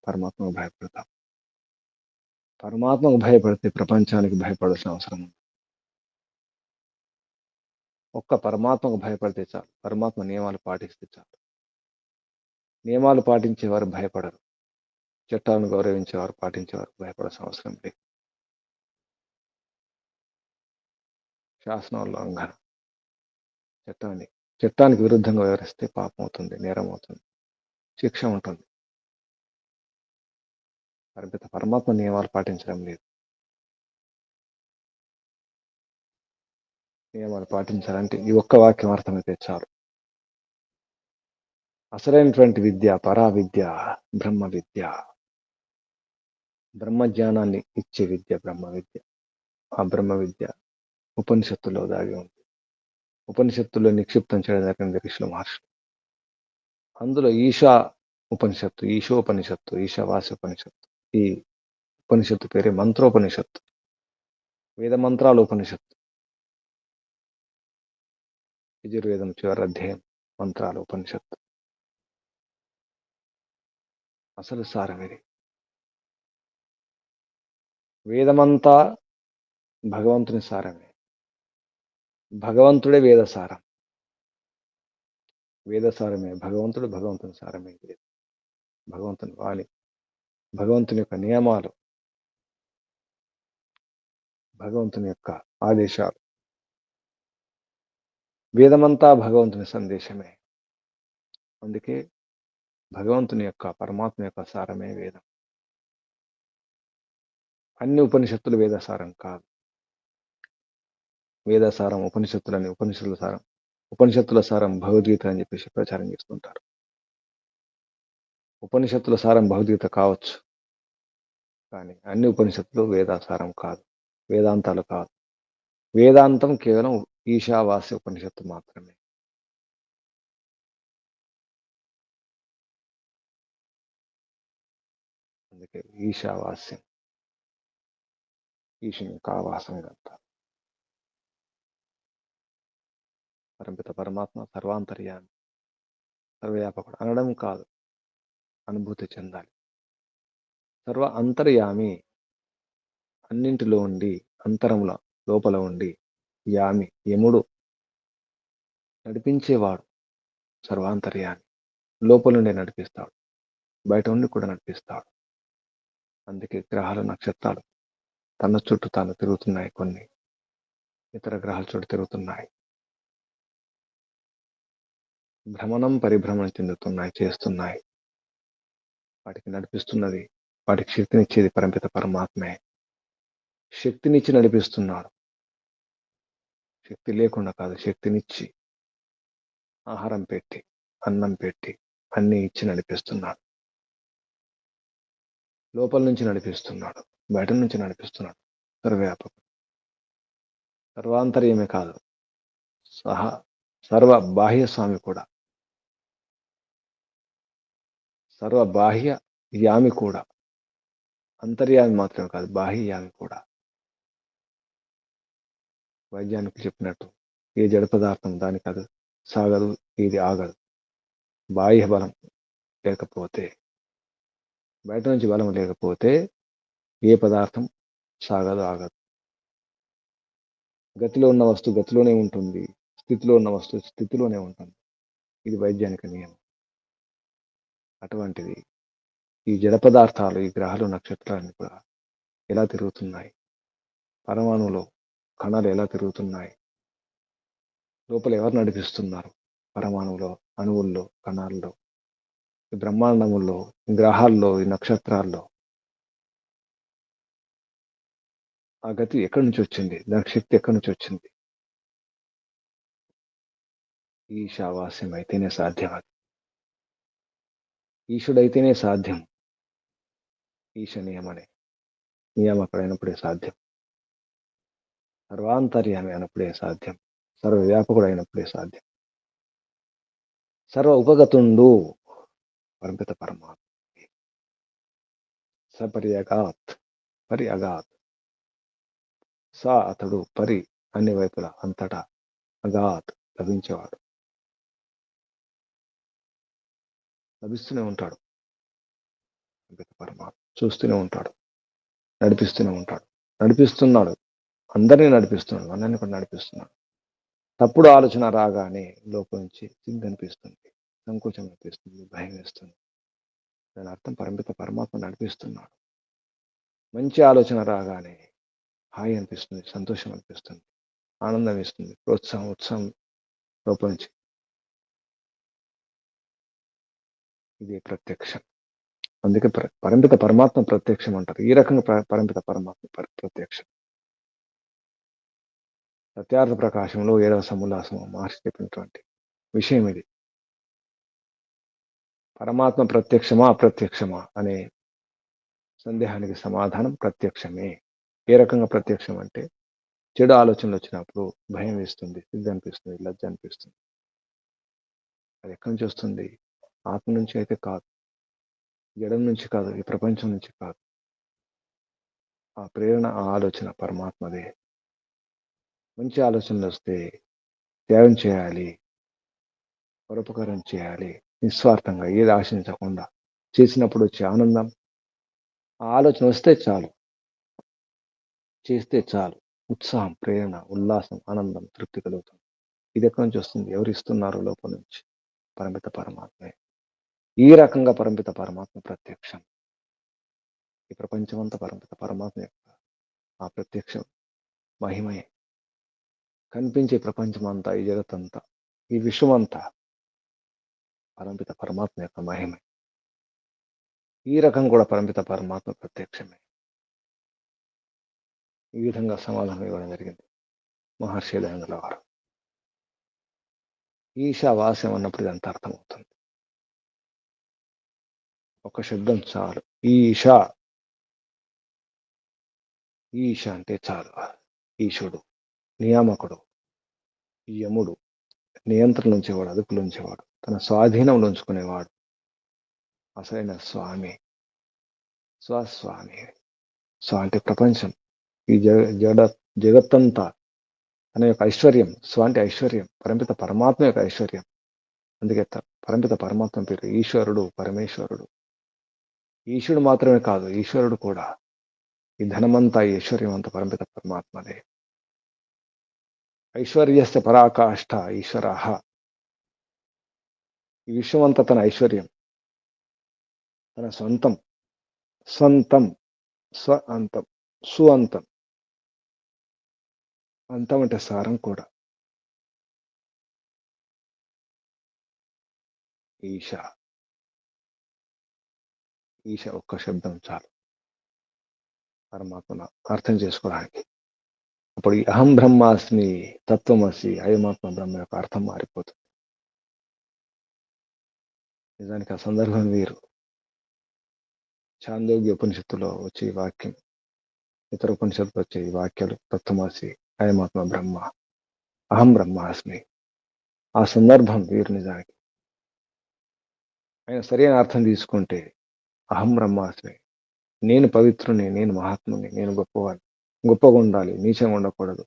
పరమాత్మకు భయపడతాం. పరమాత్మకు భయపడితే ప్రపంచానికి భయపడాల్సిన అవసరం ఉంది. ఒక్క పరమాత్మకు భయపడితే చాలు, పరమాత్మ నియమాలు పాటిస్తే చాలు. నియమాలు పాటించేవారు భయపడరు, చట్టాలను గౌరవించేవారు, పాటించేవారు భయపడాల్సిన అవసరం లేదు. శాసనోల్లంఘన, చట్టానికి విరుద్ధంగా వ్యవహరిస్తే పాపం అవుతుంది, నేరం అవుతుంది, శిక్ష ఉంటుంది. పరిమిత పరమాత్మ నియమాలు పాటించడం లేదు. నియమాలు పాటించాలంటే ఈ ఒక్క వాక్యం అర్థమైతే చాలు. అసలైనటువంటి విద్య, పరా విద్య, బ్రహ్మ విద్య, బ్రహ్మజ్ఞానాన్ని ఇచ్చే విద్య బ్రహ్మ విద్య. ఆ బ్రహ్మ విద్య ఉపనిషత్తులో దాగి ఉంది. ఉపనిషత్తుల్లో నిక్షిప్తం చేయడం జరిగింది ఋషుల మహర్షులు. అందులో ఉపనిషత్తు, ఈశోపనిషత్తు, ఈశావాస్యోపనిషత్తు, ఈ ఉపనిషత్తు పేరే మంత్రోపనిషత్తు, వేద మంత్రాల ఉపనిషత్తు. యజుర్వేదం చివరి అధ్యాయం మంత్రాల ఉపనిషత్తు. అసలు సారం ఇది. వేదమంతా భగవంతుని సారమే, భగవంతుడే వేదసారం. వేదసారమే భగవంతుడు, భగవంతుని సారమే వేదం. భగవంతుని వాణి, భగవంతుని యొక్క నియమాలు, భగవంతుని యొక్క ఆదేశాలు. వేదమంతా భగవంతుని సందేశమే. అందుకే భగవంతుని యొక్క, పరమాత్మ యొక్క సారమే వేదం. అన్ని ఉపనిషత్తులు వేదసారం కాదు. వేదసారం ఉపనిషత్తులని, ఉపనిషత్తుల సారం భగవద్గీత అని చెప్పేసి ప్రచారం చేస్తుంటారు. ఉపనిషత్తుల సారం భగవద్గీత కావచ్చు, కానీ అన్ని ఉపనిషత్తులు వేదాసారం కాదు, వేదాంతాలు కాదు. వేదాంతం కేవలం ఈశావాస్య ఉపనిషత్తు మాత్రమే. అందుకే ఈశావాస్యం, ఈశుని కావాసంగా అంటారు. పరంపిత పరమాత్మ సర్వాంతర్యామి, సర్వవ్యాపకుడు అనడం కాదు, అనుభూతి చెందాలి. సర్వ అంతర్యామి, అన్నింటిలో ఉండి, అంతరముల లోపల ఉండి, యామి యముడు, నడిపించేవాడు సర్వాంతర్యామి. లోపలుండే నడిపిస్తాడు, బయట ఉండి కూడా నడిపిస్తాడు. అందుకే గ్రహాలు నక్షత్రాలు తన చుట్టూ తాను తిరుగుతున్నాయి, కొన్ని ఇతర గ్రహాల చుట్టూ తిరుగుతున్నాయి, భ్రమణం పరిభ్రమణం చెందుతున్నాయి, చేస్తున్నాయి. వాటికి నడిపిస్తున్నది, వాటికి శక్తినిచ్చేది పరంపిత పరమాత్మే. శక్తినిచ్చి నడిపిస్తున్నాడు. శక్తి లేకుండా కాదు, శక్తినిచ్చి ఆహారం పెట్టి, అన్నం పెట్టి, అన్ని ఇచ్చి నడిపిస్తున్నాడు. లోపల నుంచి నడిపిస్తున్నాడు, బయట నుంచి నడిపిస్తున్నాడు. సర్వవ్యాపకుడు, సర్వాంతర్యమే కాదు, సర్వ బాహ్య స్వామి కూడా, సర్వ బాహ్య యామి కూడా. అంతర్యామి మాత్రమే కాదు, బాహ్య యామి కూడా. వైజ్ఞానికులు చెప్పినట్టు ఏ జడ పదార్థం దానికి అది సాగదు, ఇది ఆగదు. బాహ్య బలం లేకపోతే, బయట నుంచి బలం లేకపోతే ఏ పదార్థం సాగదు, ఆగదు. గతిలో ఉన్న వస్తువు గతిలోనే ఉంటుంది, స్థితిలో ఉన్న వస్తువు స్థితిలోనే ఉంటుంది. ఇది వైజ్ఞానిక నియమం. అటువంటిది ఈ జడ పదార్థాలు, ఈ గ్రహాలు నక్షత్రాలను కూడా ఎలా తిరుగుతున్నాయి, పరమాణువులో కణాలు ఎలా తిరుగుతున్నాయి, లోపల ఎవరు నడిపిస్తున్నారు, పరమాణువులో, అణువుల్లో, కణాల్లో, ఈ బ్రహ్మాండముల్లో, గ్రహాల్లో, ఈ నక్షత్రాల్లో ఆ గతి ఎక్కడి నుంచి వచ్చింది, దానికి శక్తి ఎక్కడి నుంచి వచ్చింది? ఈశావాస్యం అయితేనే సాధ్యం. అది ఈశుడైతేనే సాధ్యం. ఈశ నియమనే, నియామకుడైనప్పుడే సాధ్యం. సర్వాంతర్యామి అయినప్పుడే సాధ్యం, సర్వవ్యాపకుడు అయినప్పుడే సాధ్యం. సర్వ ఉపగతుండు పరంపిత పరమాత్మ. సపరి అగాత్, పరి అగాత్. సా అతడు, పరి అన్ని వైపులా, అంతటా, అగాత్ లభించేవాడు, లభిస్తూనే ఉంటాడు. పరమాత్మ చూస్తూనే ఉంటాడు, నడిపిస్తూనే ఉంటాడు, నడిపిస్తున్నాడు. అందరినీ నడిపిస్తున్నాడు, అందరినీ కూడా నడిపిస్తున్నాడు. తప్పుడు ఆలోచన రాగానే లోపల నుంచి సిగ్గు అనిపిస్తుంది, సంకోచం అనిపిస్తుంది, భయం వేస్తుంది. దాని అర్థం పరంపిత పరమాత్మ నడిపిస్తున్నాడు. మంచి ఆలోచన రాగానే హాయి అనిపిస్తుంది, సంతోషం అనిపిస్తుంది, ఆనందం ఇస్తుంది, ప్రోత్సాహం, ఉత్సాహం లోపల నుంచి. ఇది ప్రత్యక్షం. అందుకే పరంపిత పరమాత్మ ప్రత్యక్షం అంటారు. ఈ రకంగా పరంపిత పరమాత్మ ప్రత్యక్షం. సత్యార్థ ప్రకాశంలో 7వ సముల్లాసం మహర్షి చెప్పినటువంటి విషయం ఇది. పరమాత్మ ప్రత్యక్షమా అప్రత్యక్షమా అనే సందేహానికి సమాధానం ప్రత్యక్షమే. ఏ రకంగా ప్రత్యక్షం అంటే, చెడు ఆలోచనలు వచ్చినప్పుడు భయం వేస్తుంది, సిగ్గు అనిపిస్తుంది, లజ్జ అనిపిస్తుంది. అది ఎక్కడి నుంచి వస్తుంది? ఆత్మ నుంచి అయితే కాదు, జడం నుంచి కాదు, ఈ ప్రపంచం నుంచి కాదు. ఆ ప్రేరణ, ఆ ఆలోచన పరమాత్మదే. మంచి ఆలోచనలు వస్తే త్యాగం చేయాలి, పరోపకారం చేయాలి, నిస్వార్థంగా ఏది ఆశించకుండా చేసినప్పుడు వచ్చే ఆనందం, ఆ ఆలోచన వస్తే చాలు, చేస్తే చాలు, ఉత్సాహం, ప్రేరణ, ఉల్లాసం, ఆనందం, తృప్తి కలుగుతుంది. ఇది ఎక్కడి నుంచి వస్తుంది? ఎవరు ఇస్తున్నారు? లోపల నుంచి, పరమిత పరమాత్మే. ఈ రకంగా పరమిత పరమాత్మ ప్రత్యక్షం. ఈ ప్రపంచమంతా పరమిత పరమాత్మ యొక్క ఆ ప్రత్యక్షం మహిమయే. కనిపించే ప్రపంచమంతా, ఈ జగత్తంతా, ఈ విశ్వమంతా పరమిత పరమాత్మ యొక్క మహిమే. ఈ రకం కూడా పరమిత పరమాత్మ ప్రత్యక్షమే. ఈ విధంగా సమాధానం ఇవ్వడం జరిగింది మహర్షి దయానందుల వారు. ఈశావాస్యం అన్నప్పుడు ఇదంతా అర్థమవుతుంది. ఒక శబ్దం చాలు. ఈశా. ఈశ అంటే చాలు. ఈశుడు, నియామకుడు, యముడు, నియంత్రణ ఉంచేవాడు, అదుపులో ఉంచేవాడు, తన స్వాధీనంలో ఉంచుకునేవాడు, అసలైన స్వామి. స్వస్వామి. స్వ అంటే ప్రపంచం, ఈ జగత్తంతా తన యొక్క ఐశ్వర్యం. స్వ అంటే ఐశ్వర్యం, పరమిత పరమాత్మ యొక్క ఐశ్వర్యం. అందుకే పరమిత పరమాత్మ పేరు ఈశ్వరుడు, పరమేశ్వరుడు. ఈశ్వరుడు మాత్రమే కాదు, ఈశ్వరుడు కూడా. ఈ ధనమంతా, ఈ ఐశ్వర్యం అంతా పరమిత పరమాత్మదే. ఐశ్వర్యస్య పరాకాష్ఠ ఈశ్వర. ఈ విశ్వం అంతా తన ఐశ్వర్యం, తన సొంతం. స్వంతం, స్వ అంతం, సు అంతం. అంతం అంటే సారం కూడా. ఈశ. ఈశ ఒక్క శబ్దం చాలు పరమాత్మను అర్థం చేసుకోవడానికి. అప్పుడు ఈ అహం బ్రహ్మాస్మి, తత్వమసి, అయమాత్మ బ్రహ్మ యొక్క అర్థం మారిపోతుంది. నిజానికి ఆ సందర్భం వీరు చాందోగ్య ఉపనిషత్తులో వచ్చే వాక్యం, ఇతర ఉపనిషత్తులు వచ్చే ఈ వాక్యాలు తత్వమసి, అయమాత్మ బ్రహ్మ, అహం బ్రహ్మాస్మి. ఆ సందర్భం వీరు నిజానికి ఆయన సరైన అర్థం తీసుకుంటే అహం బ్రహ్మాస్మి, నేను పవిత్రుని, నేను మహాత్ముని, నేను గొప్పవాడిని, గొప్పగా ఉండాలి, నీచంగా ఉండకూడదు,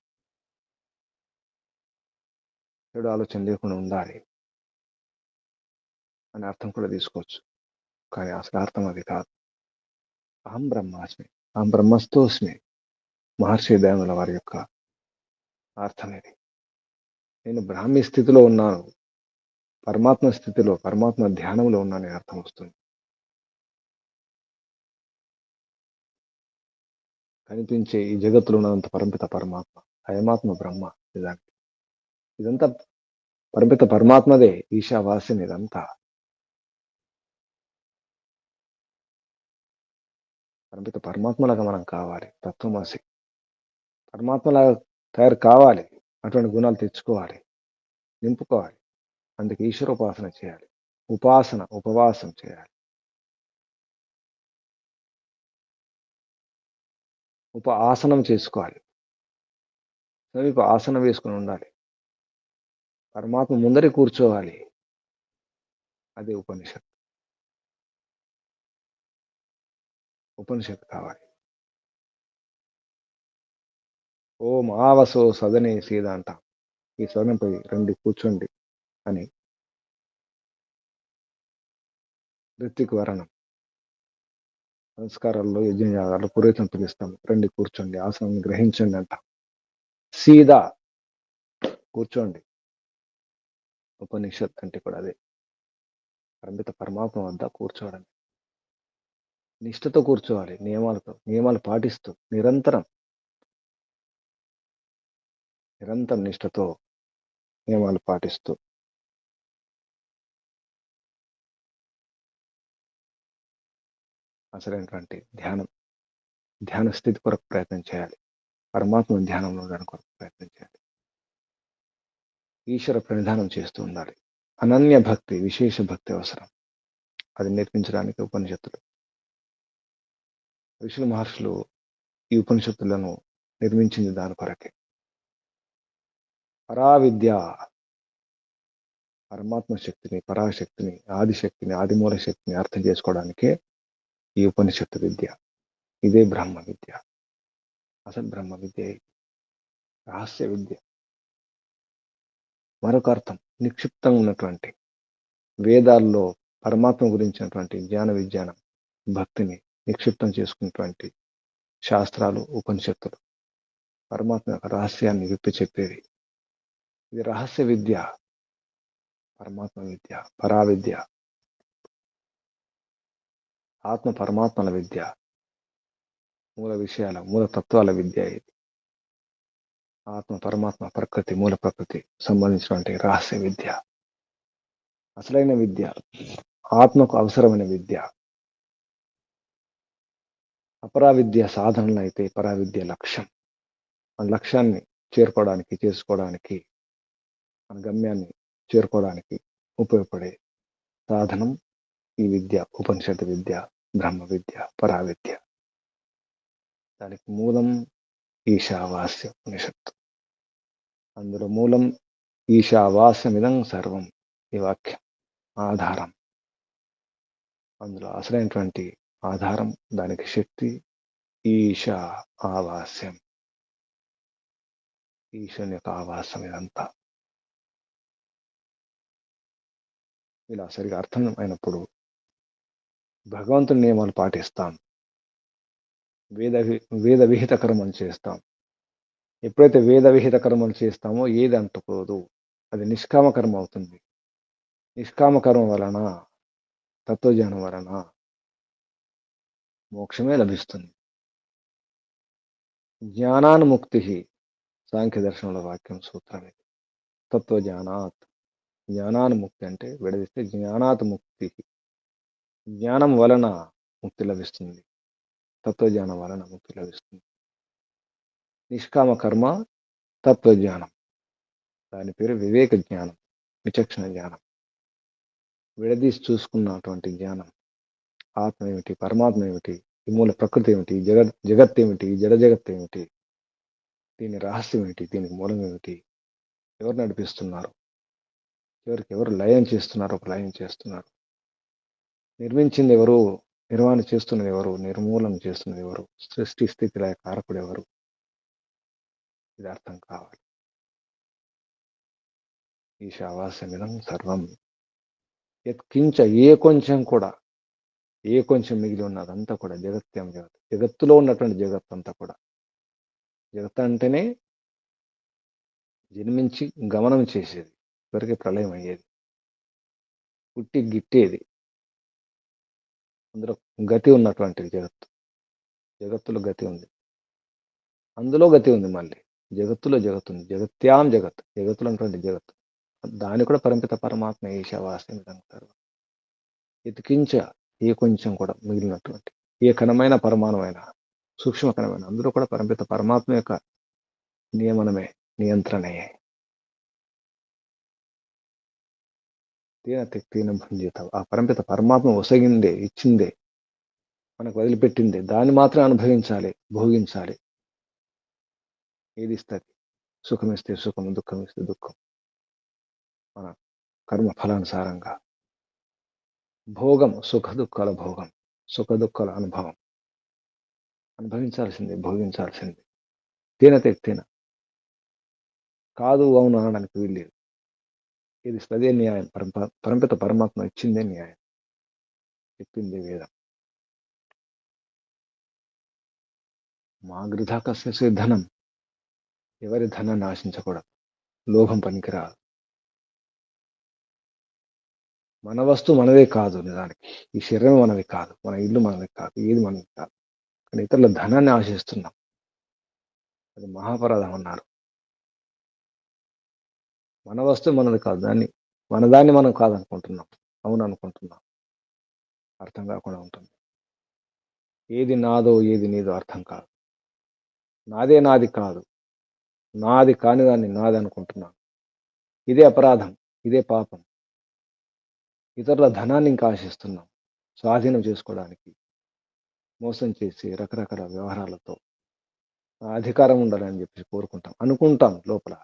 చెడు ఆలోచన లేకుండా ఉండాలి అనే అర్థం కూడా తీసుకోవచ్చు. కానీ అసలు అర్థం అది కాదు. అహం బ్రహ్మాస్మి, అహం బ్రహ్మస్తోస్మి, మహర్షి దయానందుల వారి యొక్క అర్థం ఇది. నేను బ్రాహ్మీ స్థితిలో ఉన్నాను, పరమాత్మ స్థితిలో, పరమాత్మ ధ్యానంలో ఉన్నానని అర్థం వస్తుంది. కనిపించే ఈ జగత్తులో ఉన్నంత పరమిత పరమాత్మ, అయమాత్మ బ్రహ్మ. నిజానికి ఇదంతా పరమిత పరమాత్మదే. ఈశావాస్యం ఇదంతా పరమిత పరమాత్మలాగా మనం కావాలి. తత్వమసి పరమాత్మలాగా తయారు కావాలి. అటువంటి గుణాలు తెచ్చుకోవాలి, నింపుకోవాలి. అందుకే ఈశ్వర ఉపాసన చేయాలి, ఉపాసన, ఉపవాసం చేయాలి. ఆసనం చేసుకోవాలి, సమీప ఆసనం వేసుకుని ఉండాలి, పరమాత్మ ముందరే కూర్చోవాలి. అదే ఉపనిషత్. ఉపనిషత్ కావాలి. ఓం ఆవసో సదనే సీద అంటాం. ఈ సదనంపై రండి, కూర్చోండి అని ఋత్విక్ వరణం. సంస్కారాల్లో, యజ్ఞయాగాల్లో పురోహితం పిలుస్తాం. రండి కూర్చోండి, ఆసనం గ్రహించండి అంటాం. సీదా కూర్చోండి. ఉపనిషత్ అంటే కూడా అదే, పరమిత పరమాత్మ వద్ద కూర్చోవడం. నిష్ఠతో కూర్చోవాలి, నియమాలతో, నియమాలు పాటిస్తూ నిరంతరం నిష్ఠతో నియమాలు పాటిస్తూ అసలైనటువంటి ధ్యాన స్థితి కొరకు ప్రయత్నం చేయాలి. పరమాత్మ ధ్యానంలో దాని కొరకు ప్రయత్నం చేయాలి. ఈశ్వర ప్రణిధానం చేస్తూ ఉండాలి. అనన్య భక్తి, విశేష భక్తి అవసరం. అది నేర్పించడానికి ఉపనిషత్తులు, ఋషులు, మహర్షులు ఈ ఉపనిషత్తులను నిర్మించింది దాని కొరకే. పరావిద్య, పరమాత్మ శక్తిని, పరాశక్తిని, ఆదిశక్తిని, ఆదిమూల శక్తిని అర్థం చేసుకోవడానికే ఈ ఉపనిషత్తు విద్య. ఇదే బ్రహ్మ విద్య. అసలు బ్రహ్మ విద్య, రహస్య విద్య. మరొక అర్థం, నిక్షిప్తంగా ఉన్నటువంటి వేదాల్లో పరమాత్మ గురించినటువంటి జ్ఞాన విజ్ఞానం, భక్తిని నిక్షిప్తం చేసుకున్నటువంటి శాస్త్రాలు, ఉపనిషత్తులు పరమాత్మ యొక్క రహస్యాన్ని విప్పి చెప్పేవి. ఇది రహస్య విద్య, పరమాత్మ విద్య, పరావిద్య, ఆత్మ పరమాత్మల విద్య, మూల విషయాల, మూల తత్వాల విద్య. ఇది ఆత్మ, పరమాత్మ, ప్రకృతి, మూల ప్రకృతి సంబంధించినటువంటి రహస్య విద్య. అసలైన విద్య, ఆత్మకు అవసరమైన విద్య. అపరావిద్య సాధనలు అయితే పరావిద్య లక్ష్యం. మన లక్ష్యాన్ని చేసుకోవడానికి మన గమ్యాన్ని చేరుకోవడానికి ఉపయోగపడే సాధనం ఈ విద్య, ఉపనిషత్తు విద్య, బ్రహ్మ విద్య, పరావిద్య. దానికి మూలం ఈశావాస్య ఉపనిషత్తు. అందులో మూలం ఈశావాస్యమిదం సర్వం, ఈ వాక్యం ఆధారం. అందులో అసలైనటువంటి ఆధారం, దానికి శక్తి ఈశా ఆవాస్యం. ఈశ్వరుని యొక్క ఆవాసం ఇదంతా. ఇలా సరిగా అర్థం అయినప్పుడు భగవంతుని నియమాలు పాటిస్తాం, వేద విహిత కర్మలు చేస్తాం. ఎప్పుడైతే వేద విహిత కర్మలు చేస్తామో ఏది అంటుకోదు, అది నిష్కామ కర్మ అవుతుంది. నిష్కామ కర్మ వలన, తత్వజ్ఞానం వలన మోక్షమే లభిస్తుంది. జ్ఞానానుముక్తి సాంఖ్య దర్శనంలో వాక్యం, సూత్రం ఇది. తత్వజ్ఞానాత్, జ్ఞానానుముక్తి అంటే విడదీస్తే జ్ఞానాత్ ముక్తి, జ్ఞానం వలన ముక్తి లభిస్తుంది, తత్వజ్ఞానం వలన ముక్తి లభిస్తుంది. నిష్కామ కర్మ తత్వజ్ఞానం, దాని పేరు వివేక జ్ఞానం, విచక్షణ జ్ఞానం. విడదీసి చూసుకున్నటువంటి జ్ఞానం. ఆత్మ ఏమిటి, పరమాత్మ ఏమిటి, ఈ మూల ప్రకృతి ఏమిటి, జగత్ ఏమిటి, జడ జగత్ ఏమిటి, దీని రహస్యం ఏమిటి, దీనికి మూలం ఏమిటి, ఎవరు నడిపిస్తున్నారు, ఎవరు లయం చేస్తున్నారు, ఒక లయం చేస్తున్నారు, నిర్మించింది ఎవరు, నిర్వహణ చేస్తున్నది ఎవరు, నిర్మూలన చేస్తున్నది ఎవరు, సృష్టి స్థితి లయ కారకుడు ఎవరు, ఇది అర్థం కావాలి. ఈశావాస్యమిదం సర్వం యత్కించ, ఏ కొంచెం మిగిలి ఉన్నదంతా కూడా జగత్యం జగత్, జగత్తులో ఉన్నటువంటి జగత్ అంతా కూడా. జగత్ అంటేనే జన్మించి గమనం చేసేది, చివరికి ప్రళయం అయ్యేది, పుట్టి గిట్టేది, అందులో గతి ఉన్నటువంటిది జగత్తు. జగత్తులో గతి ఉంది, అందులో గతి ఉంది. మళ్ళీ జగత్తులో జగత్తు ఉంది, జగత్యాం జగత్, జగత్తులో ఉన్నటువంటి జగత్తు, దాని కూడా పరంపిత పరమాత్మ ఈశావాస్యం అంటారు. ఎతికించ, ఏ కొంచెం కూడా మిగిలినటువంటి, ఏ కణమైన పరమాణమైన సూక్ష్మ కణమైన, అందులో కూడా పరంపిత పరమాత్మ యొక్క నియమనమే, నియంత్రణే. తేన తెక్తేన భుంజిత, ఆ పరంపిత పరమాత్మ ఒసగిందే, ఇచ్చిందే, మనకు వదిలిపెట్టిందే, దాన్ని మాత్రం అనుభవించాలి, భోగించాలి. ఏది ఇస్తుంది? సుఖం ఇస్తే సుఖం, దుఃఖం ఇస్తే దుఃఖం, మన కర్మ ఫలానుసారంగా. భోగం, సుఖ దుఃఖాల భోగం, సుఖ దుఃఖాల అనుభవం, అనుభవించాల్సిందే, భోగించాల్సిందే. తేన తెక్తేన, కాదు అవును అనడానికి వీల్లేదు. ఇది అదే న్యాయం, పరంపిత పరమాత్మ ఇచ్చిందే న్యాయం, చెప్పిందే వేదం. మా గృధా కస్య ధనం, ఎవరి ధనాన్ని ఆశించకూడదు, లోభం పనికిరాదు. మన వస్తువు మనదే కాదు, నిజానికి ఈ శరీరం మనది కాదు, మన ఇల్లు మనది కాదు, ఏది మనది కాదు, కానీ ఇతరుల ధనాన్ని ఆశిస్తున్నాం, అది మహాపరాధం అన్నారు. మన వస్తువు మనది కాదు, మనదాన్ని మనం కాదనుకుంటున్నాం, అవును అనుకుంటున్నాం, అర్థం కాకుండా ఉంటుంది. ఏది నాదో ఏది నీదో అర్థం కాదు. నాదే నాది కాదు, నాది కాని దాన్ని నాది అనుకుంటున్నాను, ఇదే అపరాధం, ఇదే పాపం. ఇతరుల ధనాన్ని ఇంకా ఆశిస్తున్నాం, స్వాధీనం చేసుకోవడానికి మోసం చేసి రకరకాల వ్యవహారాలతో అధికారం ఉండాలని చెప్పి కోరుకుంటాం, అనుకుంటాం. లోపల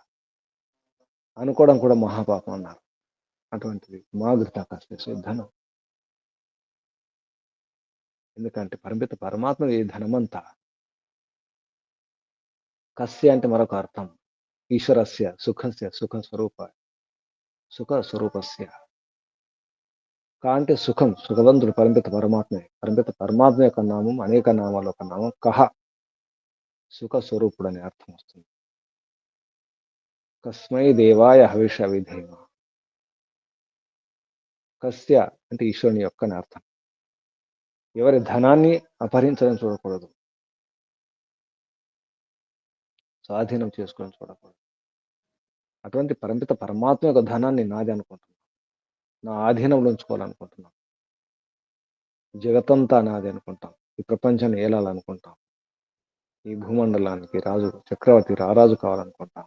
అనుకోవడం కూడా మహాపాపం అన్నారు. అటువంటిది మా గృతాకస్య ధనం. ఎందుకంటే పరమిత పరమాత్మ ఈ ధనమంతా, కస్య అంటే మరొక అర్థం, ఈశ్వరస్య సుఖస్య, సుఖ స్వరూపస్య. కా అంటే సుఖం, సుఖవంతుడు పరమిత పరమాత్మే. పరమిత పరమాత్మ యొక్క నామం అనేక నామాల ఒక నామం కహ, సుఖ స్వరూపుడు అనే అర్థం వస్తుంది. కస్మై దేవాయ హవిష విధేమ, కస్య అంటే ఈశ్వరుని యొక్క అని అర్థం. ఎవరి ధనాన్ని అపహరించడం చూడకూడదు, స్వాధీనం చేసుకొని చూడకూడదు. అటువంటి పరమిత పరమాత్మ యొక్క ధనాన్ని నాది అనుకుంటున్నాం, నా ఆధీనంలో ఉంచుకోవాలనుకుంటున్నాం, జగతంతా నాది అనుకుంటాం, ఈ ప్రపంచాన్ని ఏలాలనుకుంటాం. ఈ భూమండలానికి రాజు, చక్రవర్తి, రారాజు కావాలనుకుంటాం.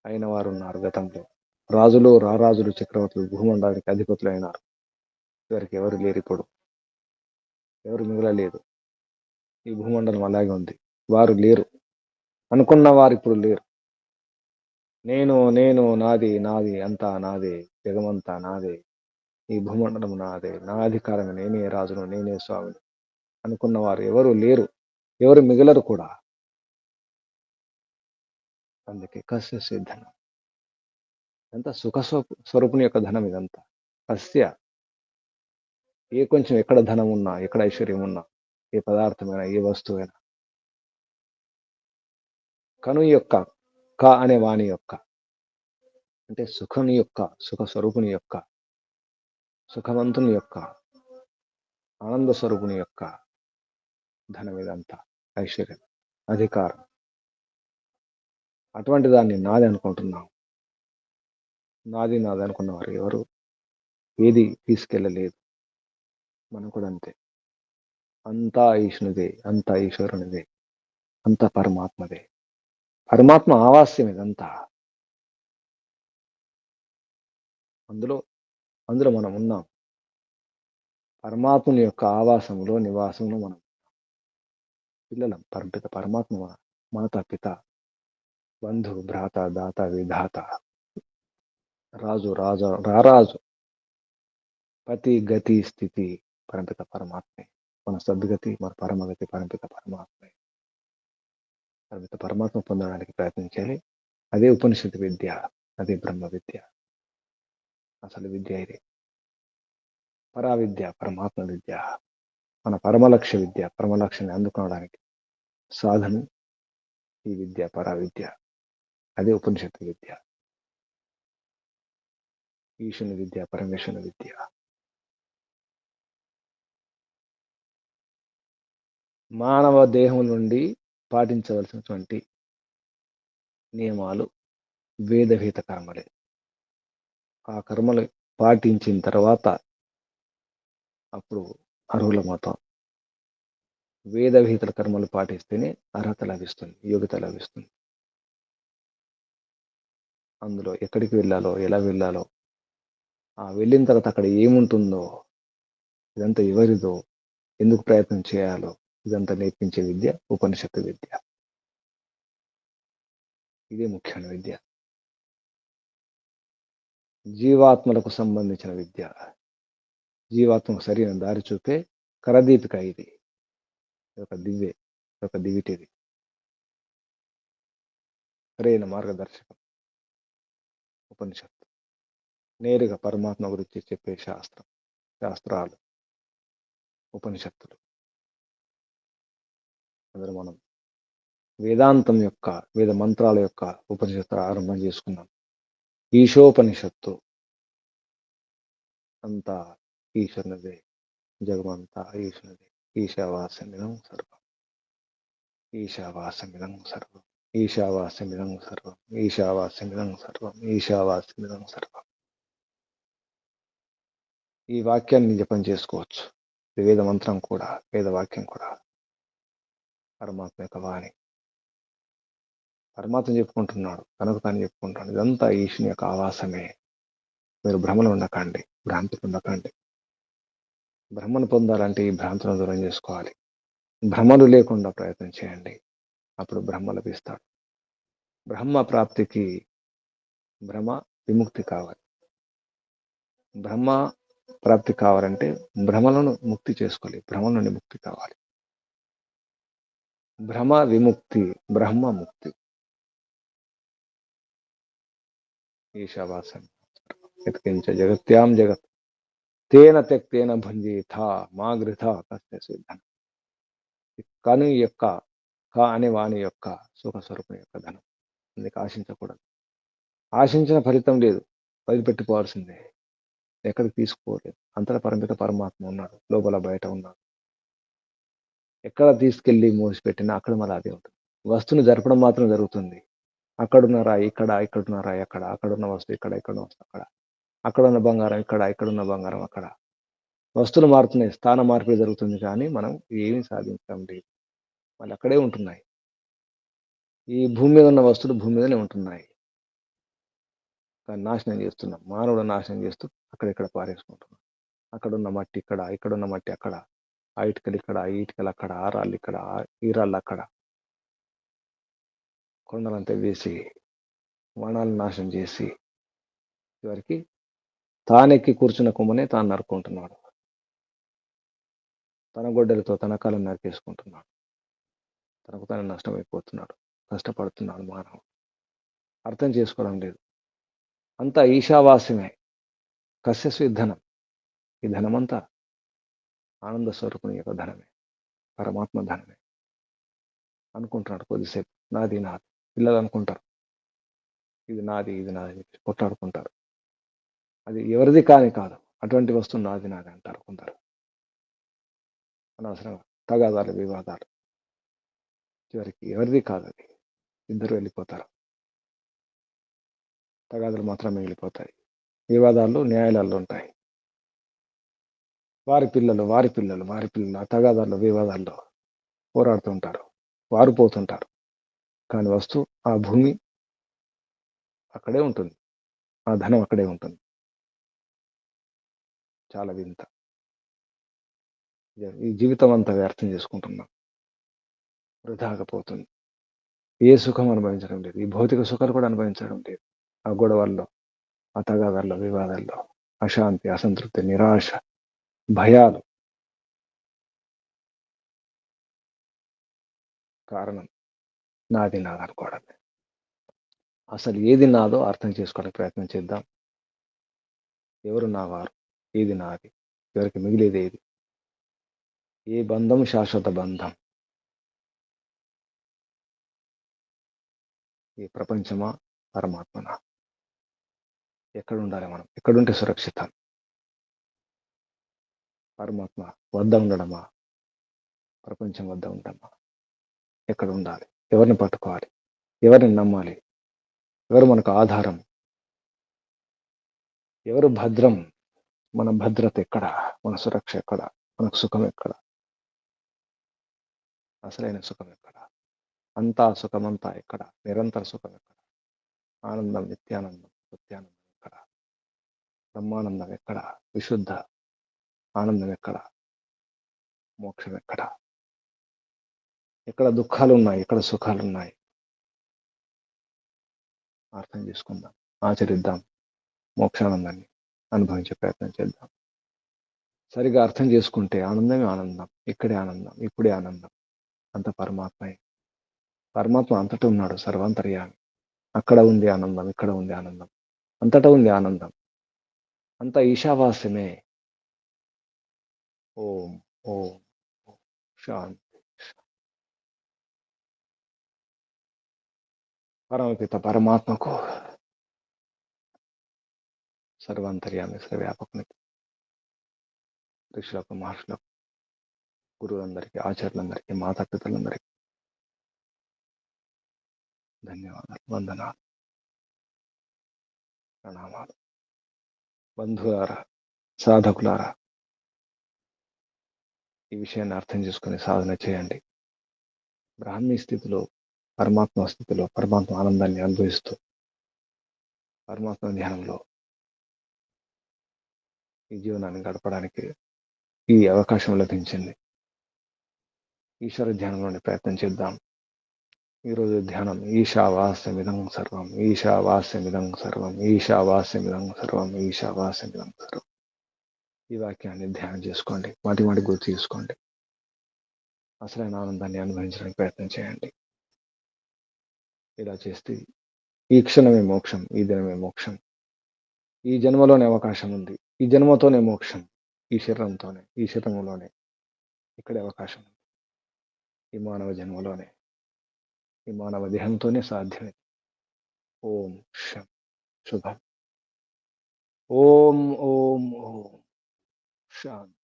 అయిన వారు ఉన్నారు గతంలో. రాజులు, రారాజులు, చక్రవర్తులు భూమండలానికి అధిపతులు అయినారు. ఇవరికి ఎవరు లేరు, ఇప్పుడు ఎవరు మిగలలేదు. ఈ భూమండలం అలాగే ఉంది. వారు లేరు, అనుకున్న వారు ఇప్పుడు లేరు. నేను నేను నాది నాది అంతా నాదే, జగమంతా నాదే, ఈ భూమండలం నాదే, నా అధికారం, నేనే రాజును, నేనే స్వామిని అనుకున్న వారు ఎవరు లేరు, ఎవరు మిగలరు కూడా. అందుకే కస్య ధనం, ఎంత సుఖ స్వరూపుని యొక్క ధనం ఇదంతా. కస్య, ఏ కొంచెం ఎక్కడ ధనం ఉన్నా, ఎక్కడ ఐశ్వర్యం ఉన్నా, ఏ పదార్థమైనా, ఏ వస్తువైనా, కను యొక్క, క అనే వాణి యొక్క, అంటే సుఖుని యొక్క, సుఖ స్వరూపుని యొక్క, సుఖవంతుని యొక్క, ఆనంద స్వరూపుని యొక్క ధనం ఇదంతా, ఐశ్వర్యం, అధికారం. అటువంటి దాన్ని నాది అనుకుంటున్నాం. నాది నాది అనుకున్నవారు ఎవరు ఏది తీసుకెళ్ళలేదు. మనం కూడా అంతే. అంతా ఈశ్వరునిదే, అంతా ఈశ్వరునిదే, అంతా పరమాత్మదే. పరమాత్మ ఆవాస్యం ఇదంతా. అందులో అందులో మనం ఉన్నాం. పరమాత్ముని యొక్క ఆవాసంలో, నివాసంలో మనం పిల్లలం. పరమపిత పరమాత్మ మాత, పిత, బంధు, భ్రాత, దాత, విధాత, రాజు, రారాజు, పతి, గతి, స్థితి పరమపిత పరమాత్మే. మన సద్గతి, మన పరమగతి పరమపిత పరమాత్మే. పరమపిత పరమాత్మ పొందడానికి ప్రయత్నించాలి. అదే ఉపనిషత్తు విద్య, అదే బ్రహ్మ విద్య. అసలు విద్య ఇది. పరావిద్య, పరమాత్మ విద్య, మన పరమలక్ష్య విద్య. పరమలక్ష్యాన్ని అందుకోవడానికి సాధనం ఈ విద్య, పరావిద్య. అదే ఉపనిషత్తు విద్య, ఈశ్వరుని విద్య, పరమేశ్వరుని విద్య. మానవ దేహం నుండి పాటించవలసినటువంటి నియమాలు వేదభీత కర్మలే. ఆ కర్మలు పాటించిన తర్వాత అప్పుడు అర్హులమవుతాం. వేదవిహిత కర్మలు పాటిస్తేనే అర్హత లభిస్తుంది, యోగ్యత లభిస్తుంది. అందులో ఎక్కడికి వెళ్ళాలో, ఎలా వెళ్ళాలో, ఆ వెళ్ళిన తర్వాత అక్కడ ఏముంటుందో, ఇదంతా ఎవరిదో, ఎందుకు ప్రయత్నం చేయాలో, ఇదంతా నేర్పించే విద్య ఉపనిషత్తు విద్య. ఇదే ముఖ్యమైన విద్య. జీవాత్మలకు సంబంధించిన విద్య. జీవాత్మకు సరైన దారి చూపే కరదీపిక ఇది. ఒక దివ్వె, ఒక దివిటిది, సరైన మార్గదర్శకం ఉపనిషత్తు. నేరుగా పరమాత్మ గురించి చెప్పే శాస్త్రాలు ఉపనిషత్తులు. అందులో మనం వేదాంతం యొక్క, వేద మంత్రాల యొక్క ఉపనిషత్తు ఆరంభం చేసుకున్నాం. ఈశోపనిషత్తు అంతా ఈశ్వరునిదే, జగమంతా ఈశ్వరునిదే. ఈశావాస్యమిదం సర్వం, ఈశావాస్యమిదం సర్వం, ఈశావాస్యమిదం సర్వం, ఈశావాస్యమిదం సర్వం, ఈశావాస్యమిదం సర్వం. ఈ వాక్యాన్ని జపం చేసుకోవచ్చు. వేద మంత్రం కూడా, వేద వాక్యం కూడా పరమాత్మ యొక్క వాణి. పరమాత్మ చెప్పుకుంటున్నాడు, తనకు తాను చెప్పుకుంటున్నాడు. ఇదంతా ఈశ్వరుని యొక్క ఆవాసమే. మీరు భ్రమలు ఉండకండి, భ్రాంతి పొందకండి. బ్రహ్మను పొందాలంటే ఈ భ్రాంతులను దూరం చేసుకోవాలి. భ్రమలు లేకుండా ప్రయత్నం చేయండి, అప్పుడు బ్రహ్మ లభిస్తాడు. బ్రహ్మ ప్రాప్తికి భ్రమ విముక్తి కావాలి. బ్రహ్మ ప్రాప్తి కావాలంటే భ్రమలను ముక్తి చేసుకోవాలి, భ్రమ నుండి ముక్తి కావాలి. భ్రమ విముక్తి, బ్రహ్మ ముక్తి. ఈశావాసం యత్కించ జగత్యాం జగత్ తేన త్యక్తేన భుంజీథ మా గృథ కస్య సిద్ధం. కను యొక్క, క అనే వాణి యొక్క సుఖ స్వరూపం యొక్క ధనం. అందుకే ఆశించకూడదు. ఆశించిన ఫలితం లేదు, వదిలిపెట్టుకోవాల్సిందే. ఎక్కడికి తీసుకోలేదు. అంతటా పరమిత పరమాత్మ ఉన్నాడు, లోపల బయట ఉన్నాడు. ఎక్కడ తీసుకెళ్లి మోసిపెట్టినా అక్కడ మళ్ళీ అదే ఉంటుంది. వస్తువుని జరపడం మాత్రం జరుగుతుంది. అక్కడున్నారా ఇక్కడ, ఇక్కడున్నారా ఎక్కడ, అక్కడున్న వస్తువు ఇక్కడ, ఇక్కడున్న వస్తువు అక్కడ, అక్కడున్న బంగారం ఇక్కడ, ఇక్కడున్న బంగారం అక్కడ. వస్తువులు మారుతున్నాయి, స్థాన మార్పిడి జరుగుతుంది, కానీ మనం ఏమి సాధించడం లేదు. మళ్ళీ అక్కడే ఉంటున్నాయి. ఈ భూమి మీద ఉన్న వస్తువులు భూమి మీదనే ఉంటున్నాయి. కానీ నాశనం చేస్తున్నాం. మానవుడు నాశనం చేస్తూ అక్కడిక్కడ పారేసుకుంటున్నాం. అక్కడున్న మట్టి ఇక్కడ, ఇక్కడున్న మట్టి అక్కడ, ఆ ఇటుకలు ఇక్కడ, ఈ ఇటుకలు అక్కడ, ఆ రాళ్ళు ఇక్కడ, ఈ రాళ్ళు అక్కడ, కొండలంతా వేసి వనాలను నాశనం చేసి చివరికి తానెక్కి కూర్చున్న కొమ్మనే తాను నరుక్కుంటున్నాడు. తన గొడ్డలతో తన కాలం నరికేసుకుంటున్నాడు. తనకు తాను నష్టమైపోతున్నాడు. కష్టపడుతున్నాడు మానవుడు. అర్థం చేసుకోవడం లేదు. అంతా ఈశావాస్యమే. కస్యస్వి ధనం. ఈ ధనమంతా ఆనంద స్వరూపుని యొక్క ధనమే, పరమాత్మ ధనమే అనుకుంటున్నాడు. కొద్దిసేపు నాది నాది. పిల్లలు అనుకుంటారు ఇది నాది, ఇది నాది, కొట్లాడుకుంటారు. అది ఎవరిది కాదు. అటువంటి వస్తువు నాది నాది అంటారు కొందరు. అనవసరంగా తగాదాలు, వివాదాలు. చివరికి ఎవరిది కాదు అది. ఇద్దరు వెళ్ళిపోతారు. తగాదాలు మాత్రమే మిగిలిపోతాయి. వివాదాలు న్యాయాలలో ఉంటాయి. వారి పిల్లలు ఆ తగాదాల్లో, వివాదాల్లో పోరాడుతుంటారు. వారు పోతుంటారు. కానీ వస్తువు, ఆ భూమి అక్కడే ఉంటుంది. ఆ ధనం అక్కడే ఉంటుంది. చాలా వింత. ఈ జీవితం అంతా వ్యర్థం చేసుకుంటున్నాం. వృధాగా పోతుంది. ఏ సుఖం అనుభవించడం లేదు. ఈ భౌతిక సుఖాలు కూడా అనుభవించడం లేదు. ఆ గొడవల్లో, ఆ తగాదాల్లో, వివాదాల్లో అశాంతి, అసంతృప్తి, నిరాశ, భయాలు. కారణం నాది నాదనుకోవడమే. అసలు ఏది నాదో అర్థం చేసుకోవడానికి ప్రయత్నం చేద్దాం. ఎవరు నా వారు, ఏది నాది, ఎవరికి మిగిలేది ఏది, ఏ బంధం శాశ్వత బంధం, ఈ ప్రపంచమా పరమాత్మనా, ఎక్కడ ఉండాలి మనం, ఎక్కడుంటే సురక్షితం, పరమాత్మ వద్ద ఉండడమా, ప్రపంచం వద్ద ఉండడమా, ఎక్కడ ఉండాలి, ఎవరిని పట్టుకోవాలి, ఎవరిని నమ్మాలి, ఎవరు మనకు ఆధారం, ఎవరు భద్రం, మన భద్రత ఎక్కడ, మన సురక్ష ఎక్కడ, మనకు సుఖం ఎక్కడ, అసలైన సుఖం ఎక్కడ, అంతా సుఖమంతా ఎక్కడ, నిరంతర సుఖం ఎక్కడ, ఆనందం, నిత్యానందం, సత్యానందం ఎక్కడ, బ్రహ్మానందం ఎక్కడ, విశుద్ధ ఆనందం ఎక్కడ, మోక్షం ఎక్కడ, ఎక్కడ దుఃఖాలు ఉన్నాయి, ఎక్కడ సుఖాలు ఉన్నాయి, అర్థం చేసుకుందాం, ఆచరిద్దాం, మోక్షానందాన్ని అనుభవించే ప్రయత్నం చేద్దాం. సరిగా అర్థం చేసుకుంటే ఆనందమే ఆనందం, ఇక్కడే ఆనందం, ఇప్పుడే ఆనందం, అంత పరమాత్మే. పరమాత్మ అంతటా ఉన్నాడు, సర్వాంతర్యామి. అక్కడ ఉంది ఆనందం, ఇక్కడ ఉంది ఆనందం, అంతటా ఉంది ఆనందం, అంత ఈశావాస్యమే. ఓం ఓం ఓం. శాంతి. పరమపిత పరమాత్మకు, సర్వాంతర్యామి, సర్వవ్యాపకునికి, ఋషులకు, మహర్షులకు, గురువులందరికీ, ఆచార్యులందరికీ, మాతాపితలందరికీ ధన్యవాదాలు, వందనాలు, ప్రణామాలు. బంధువులారా, సాధకులారా, ఈ విషయాన్ని అర్థం చేసుకుని సాధన చేయండి. బ్రాహ్మీ స్థితిలో, పరమాత్మ స్థితిలో, పరమాత్మ ఆనందాన్ని అనుభవిస్తూ పరమాత్మ ధ్యానంలో ఈ జీవనాన్ని గడపడానికి ఈ అవకాశం లభించింది. ఈశ్వర ధ్యానంలోని ప్రయత్నం చేద్దాం. ఈరోజు ధ్యానం ఈశావాస్యమిదం సర్వం, ఈశావాస్యమిదం సర్వం, ఈశావాస్యమిదం సర్వం, ఈశావాస్యమిదం సర్వం. ఈ వాక్యాన్ని ధ్యానం చేసుకోండి, మాటి మాటి గుర్తు చేసుకోండి. అసలైన ఆనందాన్ని అనుభవించడానికి ప్రయత్నం చేయండి. ఇలా చేస్తే ఈ క్షణమే మోక్షం, ఈ దినమే మోక్షం, ఈ జన్మలోనే అవకాశం ఉంది, ఈ జన్మతోనే మోక్షం, ఈ శరీరంతోనే, ఈ శరీరంలోనే, ఇక్కడే అవకాశం ఉంది, ఈ మానవ జన్మలోనే, ఈ మానవ దేహంతోనే సాధ్యమే. ఓం శం శుభం. ఓం ఓం ఓం శాంతి.